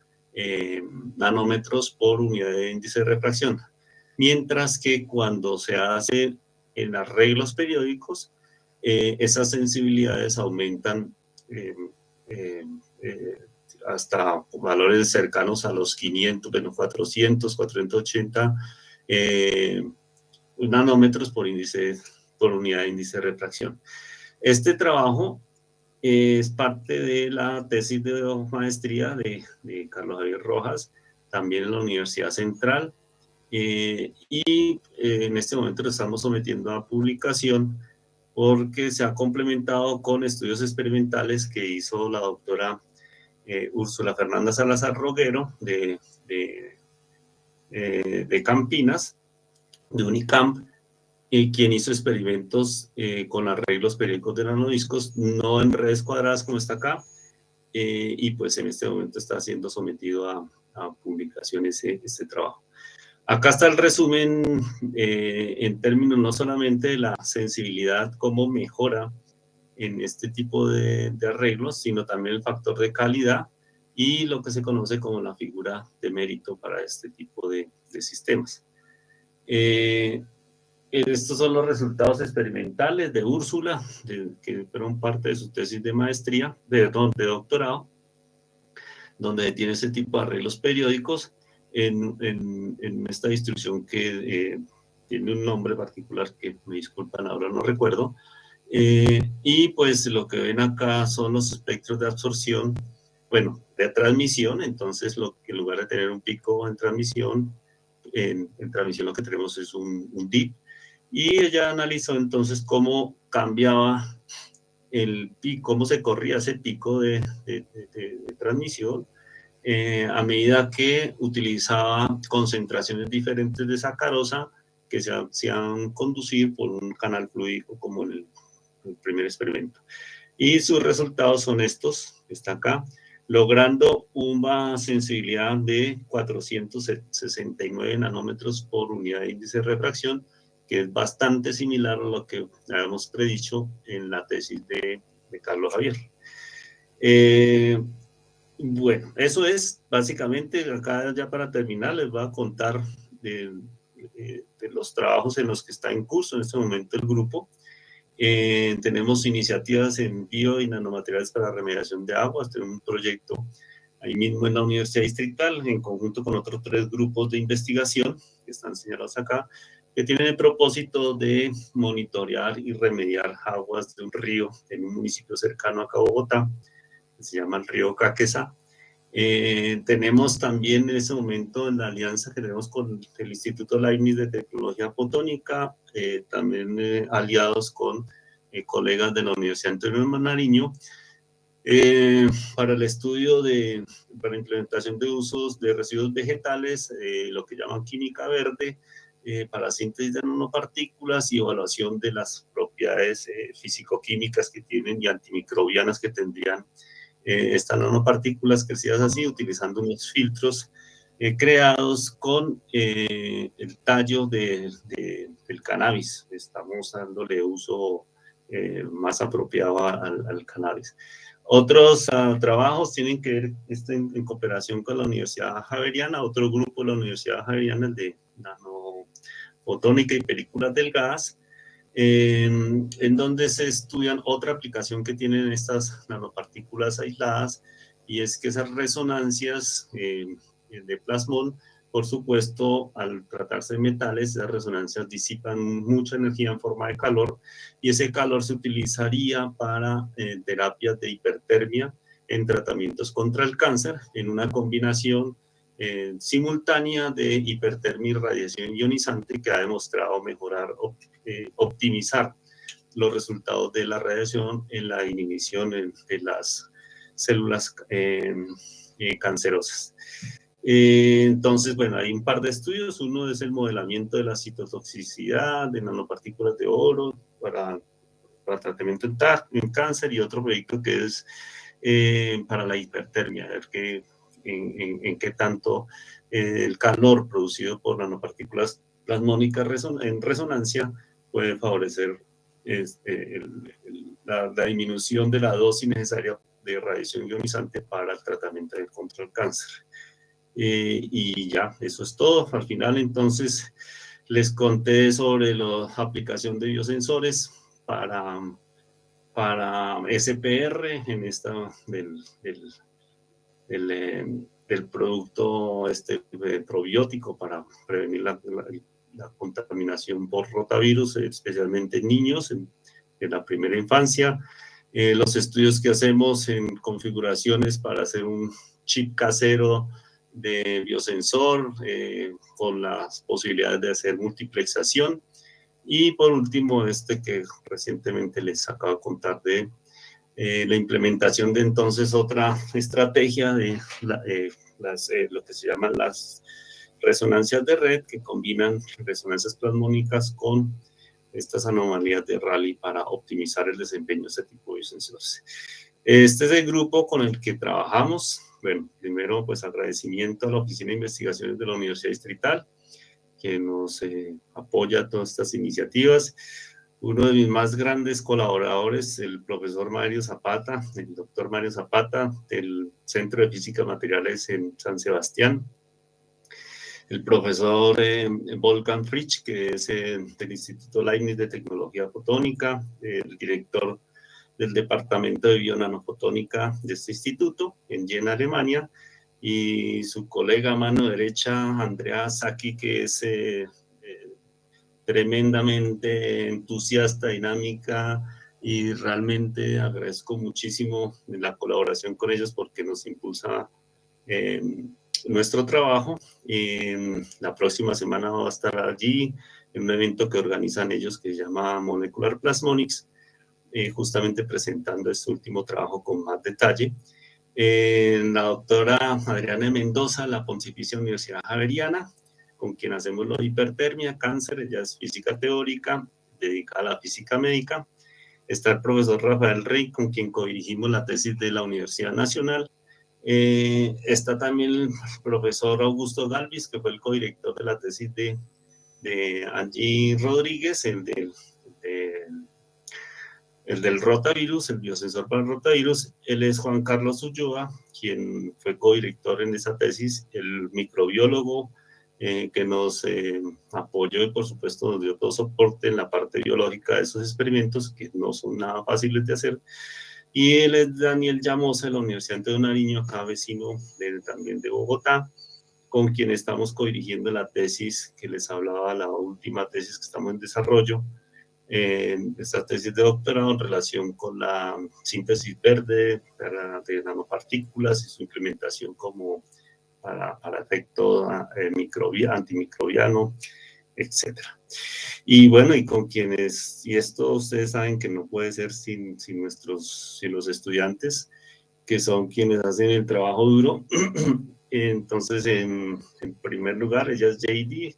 nanómetros por unidad de índice de refracción. Mientras que cuando se hace en arreglos periódicos, esas sensibilidades aumentan hasta valores cercanos a los 500, bueno, 400, 480 nanómetros por unidad de índice de refracción. Este trabajo es parte de la tesis de maestría de Carlos Javier Rojas, también en la Universidad Central, y en este momento lo estamos sometiendo a publicación porque se ha complementado con estudios experimentales que hizo la doctora Úrsula Fernanda Salazar Roguero de Campinas, de Unicamp, quien hizo experimentos con arreglos periódicos de nanodiscos, no en redes cuadradas como está acá, y pues en este momento está siendo sometido a publicación este trabajo. Acá está el resumen en términos no solamente de la sensibilidad, cómo mejora en este tipo de arreglos, sino también el factor de calidad y lo que se conoce como la figura de mérito para este tipo de sistemas. Estos son los resultados experimentales de Úrsula, que fueron parte de su tesis de maestría, de doctorado, donde tiene ese tipo de arreglos periódicos en esta distribución que tiene un nombre particular que me disculpan, ahora no recuerdo. Y pues lo que ven acá son los espectros de absorción, bueno, de transmisión. Entonces, en lugar de tener un pico en transmisión, en transmisión lo que tenemos es un dip. Y ella analizó entonces cómo cambiaba el pico, cómo se corría ese pico de transmisión a medida que utilizaba concentraciones diferentes de sacarosa que se hacían conducir por un canal fluídico como el primer experimento. Y sus resultados son estos, está acá, logrando una sensibilidad de 469 nanómetros por unidad de índice de refracción, que es bastante similar a lo que habíamos predicho en la tesis de Carlos Javier. Bueno, eso es básicamente, acá ya para terminar les voy a contar de los trabajos en los que está en curso en este momento el grupo. Tenemos iniciativas en bio y nanomateriales para remediación de aguas, tenemos un proyecto ahí mismo en la Universidad Distrital, en conjunto con otros 3 grupos de investigación que están señalados acá, que tienen el propósito de monitorear y remediar aguas de un río en un municipio cercano acá a Bogotá, que se llama el río Caquesa. Tenemos también en ese momento en la alianza que tenemos con el Instituto Leibniz de Tecnología Fotónica, también aliados con colegas de la Universidad Antonio Nariño, para el estudio para implementación de usos de residuos vegetales, lo que llaman química verde, para síntesis de nanopartículas y evaluación de las propiedades físico-químicas que tienen y antimicrobianas que tendrían estas nanopartículas crecidas así, utilizando unos filtros creados con el tallo del cannabis. Estamos dándole uso más apropiado al cannabis. Otros trabajos tienen que ver en cooperación con la Universidad Javeriana, otro grupo de la Universidad Javeriana, el de nanofotónica y películas delgadas, en donde se estudian otra aplicación que tienen estas nanopartículas aisladas, y es que esas resonancias de plasmón, por supuesto, al tratarse de metales, esas resonancias disipan mucha energía en forma de calor, y ese calor se utilizaría para terapias de hipertermia en tratamientos contra el cáncer, en una combinación simultánea de hipertermia y radiación ionizante que ha demostrado mejorar, optimizar los resultados de la radiación en la inhibición de las células cancerosas. Entonces, bueno, hay un par de estudios. Uno es el modelamiento de la citotoxicidad de nanopartículas de oro para tratamiento en cáncer, y otro proyecto que es para la hipertermia, a ver en qué tanto el calor producido por nanopartículas plasmónicas en resonancia puede favorecer la disminución de la dosis necesaria de radiación ionizante para el tratamiento del control del cáncer. Y ya, eso es todo. Al final, entonces, les conté sobre la aplicación de biosensores para SPR en esta del producto probiótico para prevenir la contaminación por rotavirus, especialmente en niños en la primera infancia. Los estudios que hacemos en configuraciones para hacer un chip casero de biosensor con las posibilidades de hacer multiplexación. Y por último, que recientemente les acabo de contar de la implementación de entonces otra estrategia de lo que se llaman las resonancias de red, que combinan resonancias plasmónicas con estas anomalías de Rayleigh para optimizar el desempeño de este tipo de biosensores. Este es el grupo con el que trabajamos. Bueno, primero, pues agradecimiento a la Oficina de Investigaciones de la Universidad Distrital, que nos apoya todas estas iniciativas. Uno de mis más grandes colaboradores, el profesor Mario Zapata, el doctor Mario Zapata, del Centro de Física Materiales en San Sebastián. El profesor Wolfgang Fritsch, que es del Instituto Leibniz de Tecnología Fotónica, el director del Departamento de Bionanofotónica de este instituto en Jena, Alemania, y su colega a mano derecha, Andrea Sacchi, que es tremendamente entusiasta, dinámica, y realmente agradezco muchísimo la colaboración con ellos porque nos impulsa nuestro trabajo. La próxima semana va a estar allí en un evento que organizan ellos que se llama Molecular Plasmonics, justamente presentando este último trabajo con más detalle. La doctora Adriana Mendoza, la Pontificia Universidad Javeriana, con quien hacemos la hipertermia, cáncer. Ella es física teórica, dedicada a la física médica. Está el profesor Rafael Rey, con quien codirigimos la tesis de la Universidad Nacional. Está también el profesor Augusto Galvis, que fue el codirector de la tesis de Angie Rodríguez, el del rotavirus, el biosensor para el rotavirus. Él es Juan Carlos Ulloa, quien fue codirector en esa tesis, el microbiólogo que nos apoyó y por supuesto nos dio todo soporte en la parte biológica de esos experimentos, que no son nada fáciles de hacer. Y él es Daniel Llamosa, de la Universidad de Nariño, acá vecino también de Bogotá, con quien estamos codirigiendo la tesis que les hablaba, la última tesis que estamos en desarrollo, esta tesis de doctorado en relación con la síntesis verde de nanopartículas y su implementación como para efecto antimicrobiano, etcétera. Y bueno, y con quienes, y esto ustedes saben que no puede ser sin los estudiantes, que son quienes hacen el trabajo duro. Entonces, en primer lugar, ella es JD,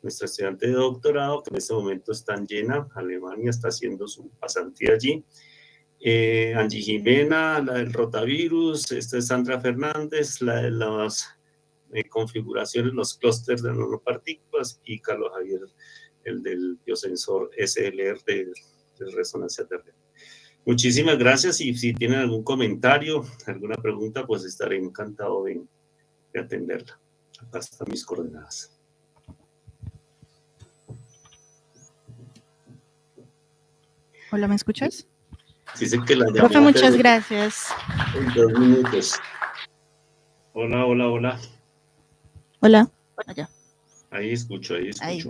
nuestra estudiante de doctorado, que en este momento está en Jena, Alemania, está haciendo su pasantía allí. Angie Jimena, la del rotavirus. Esta es Sandra Fernández, la de las configuraciones, los clústeres de nanopartículas, y Carlos Javier, el del biosensor SLR de resonancia de red. Muchísimas gracias, y si tienen algún comentario, alguna pregunta, pues estaré encantado de atenderla. Acá están mis coordenadas. Hola, ¿me escuchas? Dice que la llamó. Profe, muchas gracias. En 2 minutos. Hola, hola, hola. Hola. Allá. Ahí escucho. Ahí.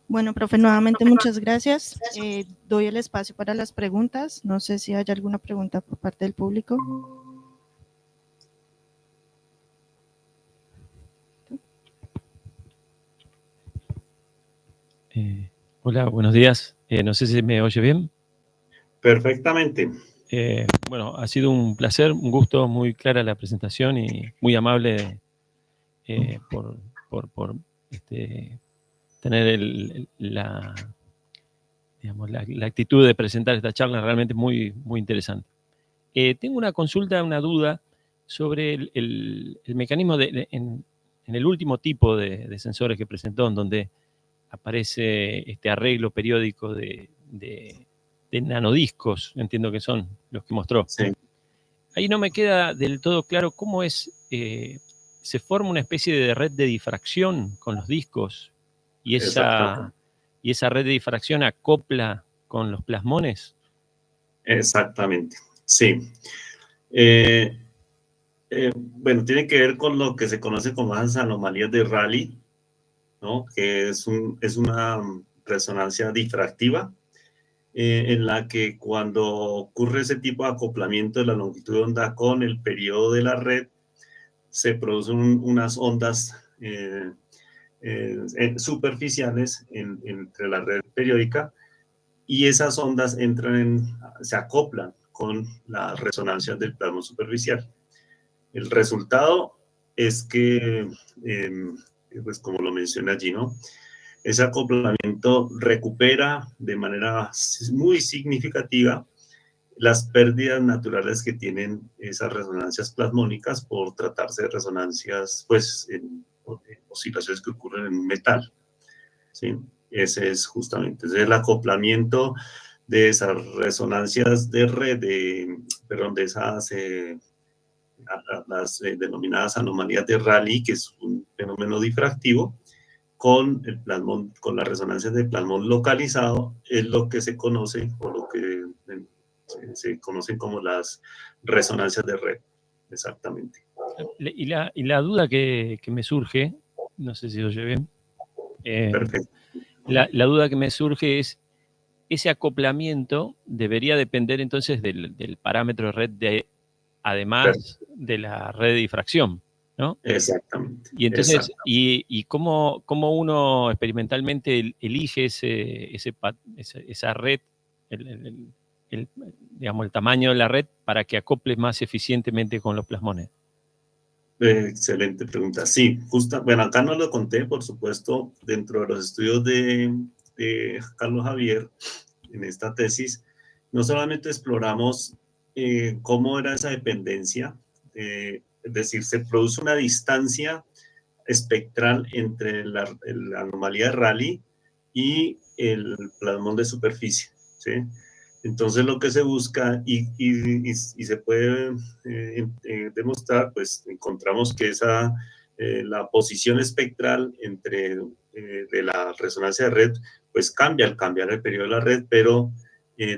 Bueno, profe, nuevamente muchas gracias. Doy el espacio para las preguntas. No sé si hay alguna pregunta por parte del público. Hola, buenos días. No sé si me oye bien. Perfectamente. Bueno, ha sido un placer, un gusto, muy clara la presentación y muy amable por tener digamos, la actitud de presentar esta charla realmente muy, muy interesante. Tengo una consulta, una duda sobre el mecanismo en el último tipo de sensores que presentó, en donde aparece este arreglo periódico de nanodiscos, entiendo que son los que mostró. Sí. Ahí no me queda del todo claro cómo es, se forma una especie de red de difracción con los discos y esa red de difracción acopla con los plasmones. Exactamente, sí. Bueno, tiene que ver con lo que se conoce como las anomalías de Rayleigh, ¿no? Que es una resonancia difractiva, en la que cuando ocurre ese tipo de acoplamiento de la longitud de onda con el periodo de la red, se producen unas ondas superficiales entre la red periódica, y esas ondas se acoplan con las resonancias del plasmón superficial. El resultado es que, pues como lo menciona allí, ¿no? Ese acoplamiento recupera de manera muy significativa las pérdidas naturales que tienen esas resonancias plasmónicas por tratarse de resonancias, pues, en oscilaciones que ocurren en un metal, ¿sí? Ese es justamente el acoplamiento de esas resonancias de red, de esas las denominadas anomalías de Rayleigh, que es un fenómeno difractivo, con el plasmón, con las resonancias de plasmón localizado, es lo que se conoce, o lo que se conocen como las resonancias de red, exactamente. Y la duda que me surge, no sé si lo oye bien. Perfecto. La duda que me surge es, ese acoplamiento debería depender entonces del parámetro de red además de la red de difracción, ¿no? Exactamente. Y entonces, ¿y cómo uno experimentalmente elige esa red, digamos, el tamaño de la red para que acople más eficientemente con los plasmones? Excelente pregunta. Sí, bueno, acá no lo conté, por supuesto, dentro de los estudios de Carlos Javier, en esta tesis, no solamente exploramos cómo era esa dependencia, es decir, se produce una distancia espectral entre la anomalía de Rayleigh y el plasmón de superficie, ¿sí? Entonces lo que se busca y se puede demostrar, pues encontramos que la posición espectral de la resonancia de red, pues cambia al cambiar el periodo de la red, pero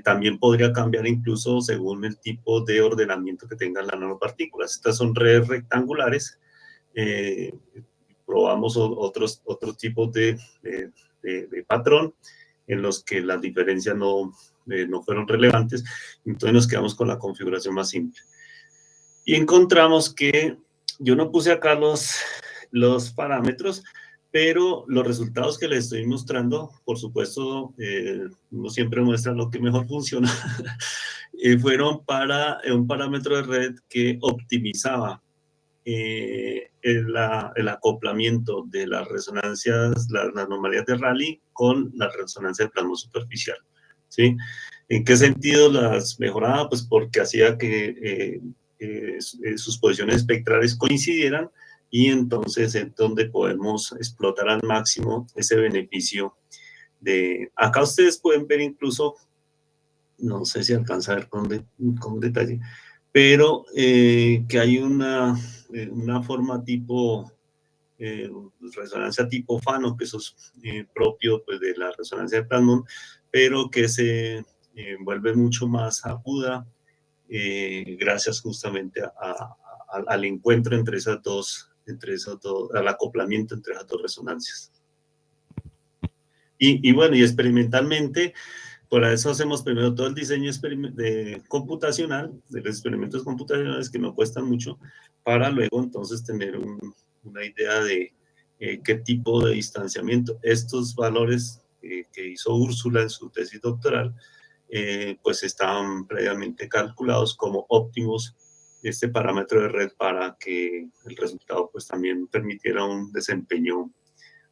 también podría cambiar incluso según el tipo de ordenamiento que tengan las nanopartículas. Estas son redes rectangulares. Probamos otros tipos de patrón en los que las diferencias no fueron relevantes, entonces nos quedamos con la configuración más simple. Y encontramos que yo no puse acá los parámetros, pero los resultados que les estoy mostrando, por supuesto, uno siempre muestra lo que mejor funciona, fueron para un parámetro de red que optimizaba el acoplamiento de las resonancias, las anomalías de Rayleigh con la resonancia de plasmón superficial, ¿sí? ¿En qué sentido las mejoraba? Pues porque hacía que sus posiciones espectrales coincidieran, y entonces es donde podemos explotar al máximo ese beneficio acá ustedes pueden ver incluso, no sé si alcanza a ver con detalle, pero que hay una forma tipo resonancia tipo Fano, que eso es propio, pues, de la resonancia de plasmón, pero que se vuelve mucho más aguda gracias justamente al encuentro entre esas dos, al acoplamiento entre esas dos resonancias. Y bueno, y experimentalmente, por eso hacemos primero todo el diseño computacional, de los experimentos computacionales que no cuestan mucho, para luego entonces tener una idea de qué tipo de distanciamiento. Estos valores que hizo Úrsula en su tesis doctoral pues estaban previamente calculados como óptimos este parámetro de red para que el resultado pues también permitiera un desempeño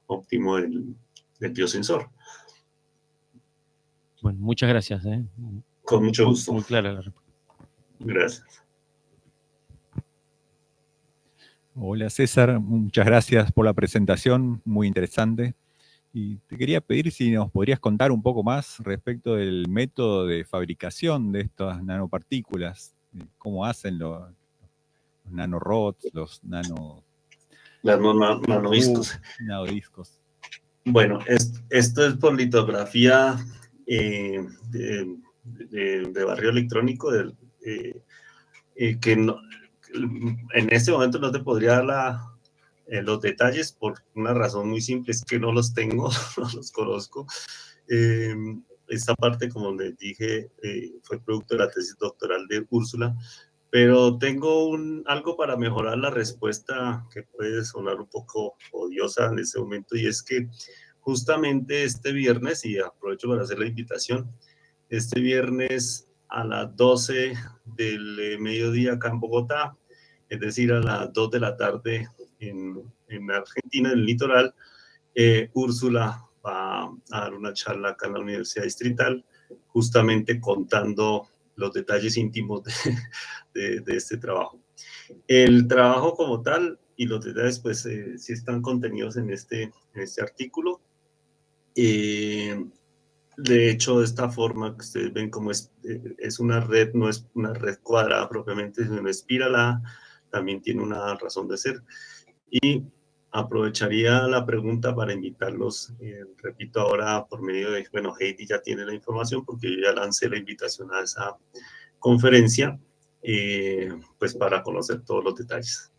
óptimo del biosensor. Bueno, muchas gracias. Con mucho gusto. Muy clara la respuesta. Gracias. Hola César, muchas gracias por la presentación, muy interesante. Y te quería pedir si nos podrías contar un poco más respecto del método de fabricación de estas nanopartículas, cómo hacen los nanorods, los nanodiscos. Nanodiscos. Bueno, esto es por litografía de barrio electrónico, que no, en este momento no te podría dar los detalles por una razón muy simple, es que no los tengo, no los conozco. Esta parte, como les dije, fue producto de la tesis doctoral de Úrsula, pero tengo algo para mejorar la respuesta que puede sonar un poco odiosa en este momento, y es que justamente este viernes, y aprovecho para hacer la invitación, este viernes a las 12 del mediodía acá en Bogotá, es decir, a las 2 de la tarde en Argentina, en el litoral, Úrsula va a dar una charla acá en la Universidad Distrital, justamente contando los detalles íntimos de este trabajo. El trabajo como tal y los detalles, pues, sí están contenidos en este artículo. De hecho, de esta forma que ustedes ven como es una red, no es una red cuadrada propiamente, sino espiralada, también tiene una razón de ser. Y aprovecharía la pregunta para invitarlos, repito ahora por medio de, bueno, Heidi ya tiene la información porque yo ya lancé la invitación a esa conferencia, pues para conocer todos los detalles.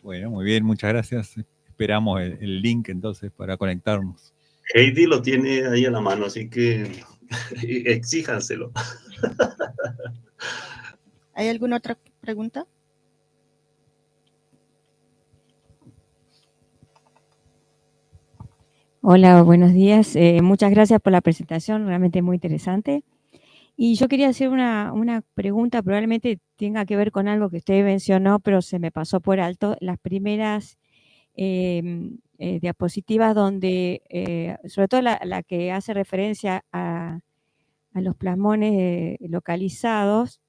Bueno, muy bien, muchas gracias. Esperamos el link entonces para conectarnos. Heidi lo tiene ahí a la mano, así que exíjanselo. ¿Hay alguna otra pregunta? Hola, buenos días. Muchas gracias por la presentación, realmente muy interesante. Y yo quería hacer una pregunta, probablemente tenga que ver con algo que usted mencionó, pero se me pasó por alto. Las primeras diapositivas donde, sobre todo la que hace referencia a los plasmones localizados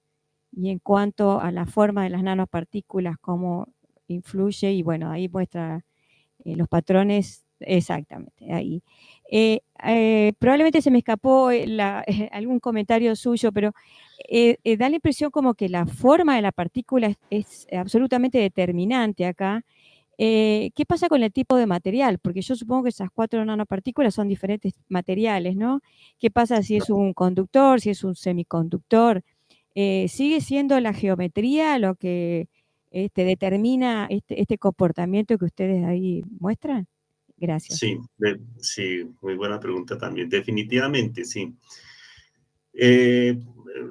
y en cuanto a la forma de las nanopartículas, cómo influye, y bueno, ahí muestra los patrones exactamente, ahí. Probablemente se me escapó algún comentario suyo, pero da la impresión como que la forma de la partícula es absolutamente determinante acá. ¿Qué pasa con el tipo de material? Porque yo supongo que esas 4 nanopartículas son diferentes materiales, ¿no? ¿Qué pasa si es un conductor, si es un semiconductor? ¿Sigue siendo la geometría lo que determina este comportamiento que ustedes ahí muestran? Gracias. Sí, sí, muy buena pregunta también. Definitivamente, sí.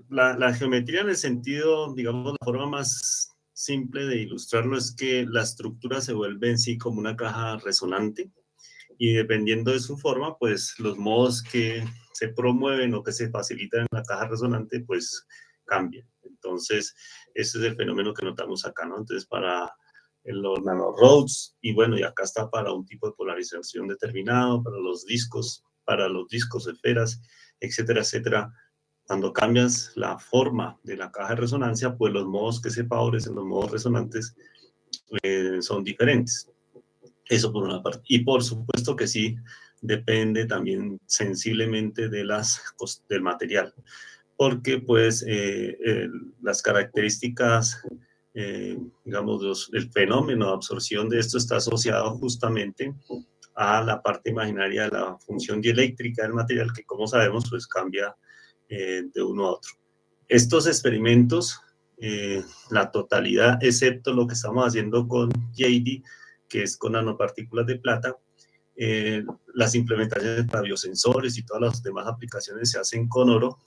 La geometría en el sentido, digamos, la forma más simple de ilustrarlo es que la estructura se vuelve en sí como una caja resonante y dependiendo de su forma, pues los modos que se promueven o que se facilitan en la caja resonante, pues cambian. Entonces, ese es el fenómeno que notamos acá, ¿no? Entonces, para los nanorods, y bueno, y acá está para un tipo de polarización determinado, para los discos esferas, etcétera, etcétera. Cuando cambias la forma de la caja de resonancia, pues los modos que se favorecen, los modos resonantes, son diferentes. Eso por una parte. Y por supuesto que sí, depende también sensiblemente del material, porque pues las características, digamos, el fenómeno de absorción de esto está asociado justamente a la parte imaginaria de la función dieléctrica del material, que como sabemos pues cambia de uno a otro. Estos experimentos, la totalidad, excepto lo que estamos haciendo con JD, que es con nanopartículas de plata, las implementaciones para biosensores y todas las demás aplicaciones se hacen con oro,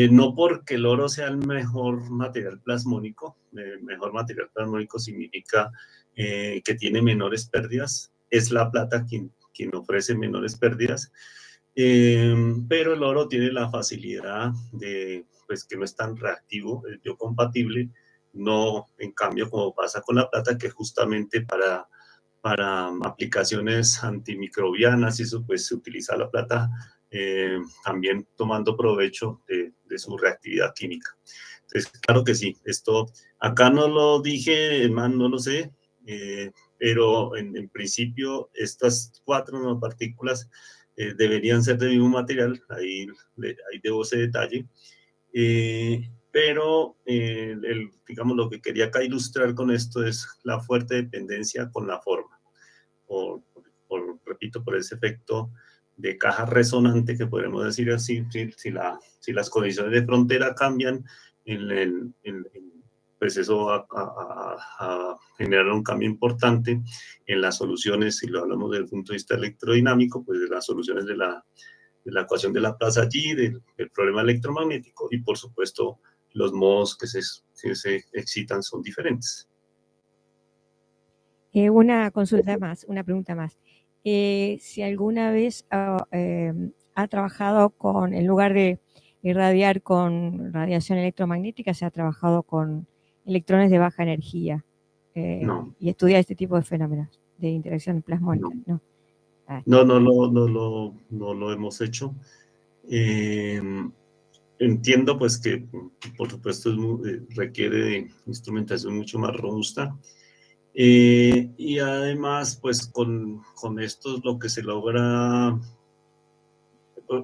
no porque el oro sea el mejor material plasmónico, mejor material plasmónico significa que tiene menores pérdidas, es la plata quien ofrece menores pérdidas, Pero el oro tiene la facilidad de, pues, que no es tan reactivo, es biocompatible, no en cambio como pasa con la plata, que justamente para aplicaciones antimicrobianas y eso, pues se utiliza la plata también tomando provecho de su reactividad química. Entonces, claro que sí, esto acá no lo dije, más no lo sé, pero en principio estas 4 nanopartículas deberían ser del mismo material, ahí debo ese detalle, pero digamos lo que quería acá ilustrar con esto es la fuerte dependencia con la forma, repito, por ese efecto de caja resonante que podemos decir así, si las condiciones de frontera cambian, pues eso va a generar un cambio importante en las soluciones, si lo hablamos desde el punto de vista electrodinámico, pues de las soluciones de la ecuación de Laplace allí, del problema electromagnético, y por supuesto los modos que se excitan son diferentes. Una consulta más, una pregunta más. Si alguna vez ha trabajado con, en lugar de irradiar con radiación electromagnética, se ha trabajado con electrones de baja energía No. y estudia este tipo de fenómenos de interacción plasmónica. No. No. No lo hemos hecho. Entiendo pues que por supuesto requiere de instrumentación mucho más robusta, y además pues con esto lo que se logra,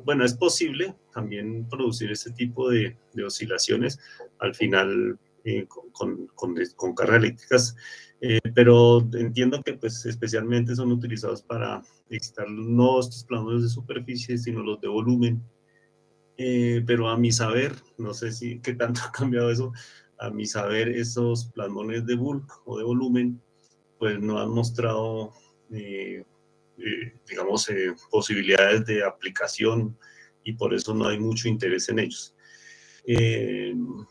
bueno, es posible también producir este tipo de oscilaciones al final con cargas eléctricas, pero entiendo que pues especialmente son utilizados para excitar no estos plasmones de superficie, sino los de volumen. Pero a mi saber, no sé si qué tanto ha cambiado eso, a mi saber esos plasmones de bulk o de volumen, pues no han mostrado, digamos, posibilidades de aplicación y por eso no hay mucho interés en ellos.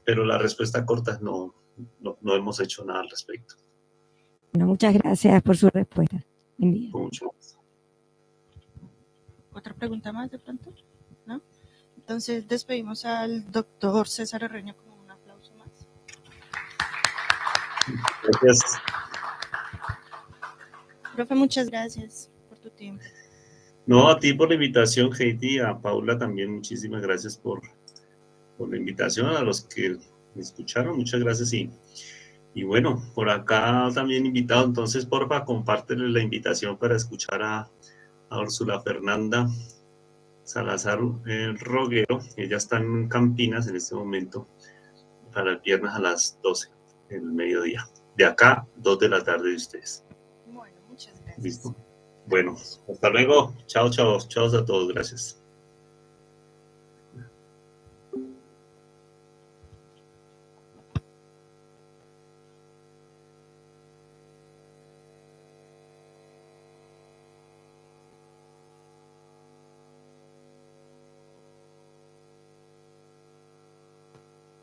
Pero la respuesta corta es no hemos hecho nada al respecto. Bueno, muchas gracias por su respuesta. Buen día. Con mucho gusto. ¿Otra pregunta más de pronto? ¿No? Entonces despedimos al doctor César Herreño con un aplauso más. Gracias. Profe, muchas gracias por tu tiempo. No, a ti por la invitación, Heidi, a Paula también, muchísimas gracias por la invitación, a los que me escucharon, muchas gracias, y bueno, por acá también invitado, entonces porfa, compártele la invitación para escuchar a Úrsula Fernanda Salazar Roguero. Ella está en Campinas en este momento, para el viernes a las 12 del mediodía. De acá, 2 de la tarde de ustedes. Bueno, muchas gracias. ¿Listo? Bueno, hasta luego. Chao, chao. Chao a todos. Gracias.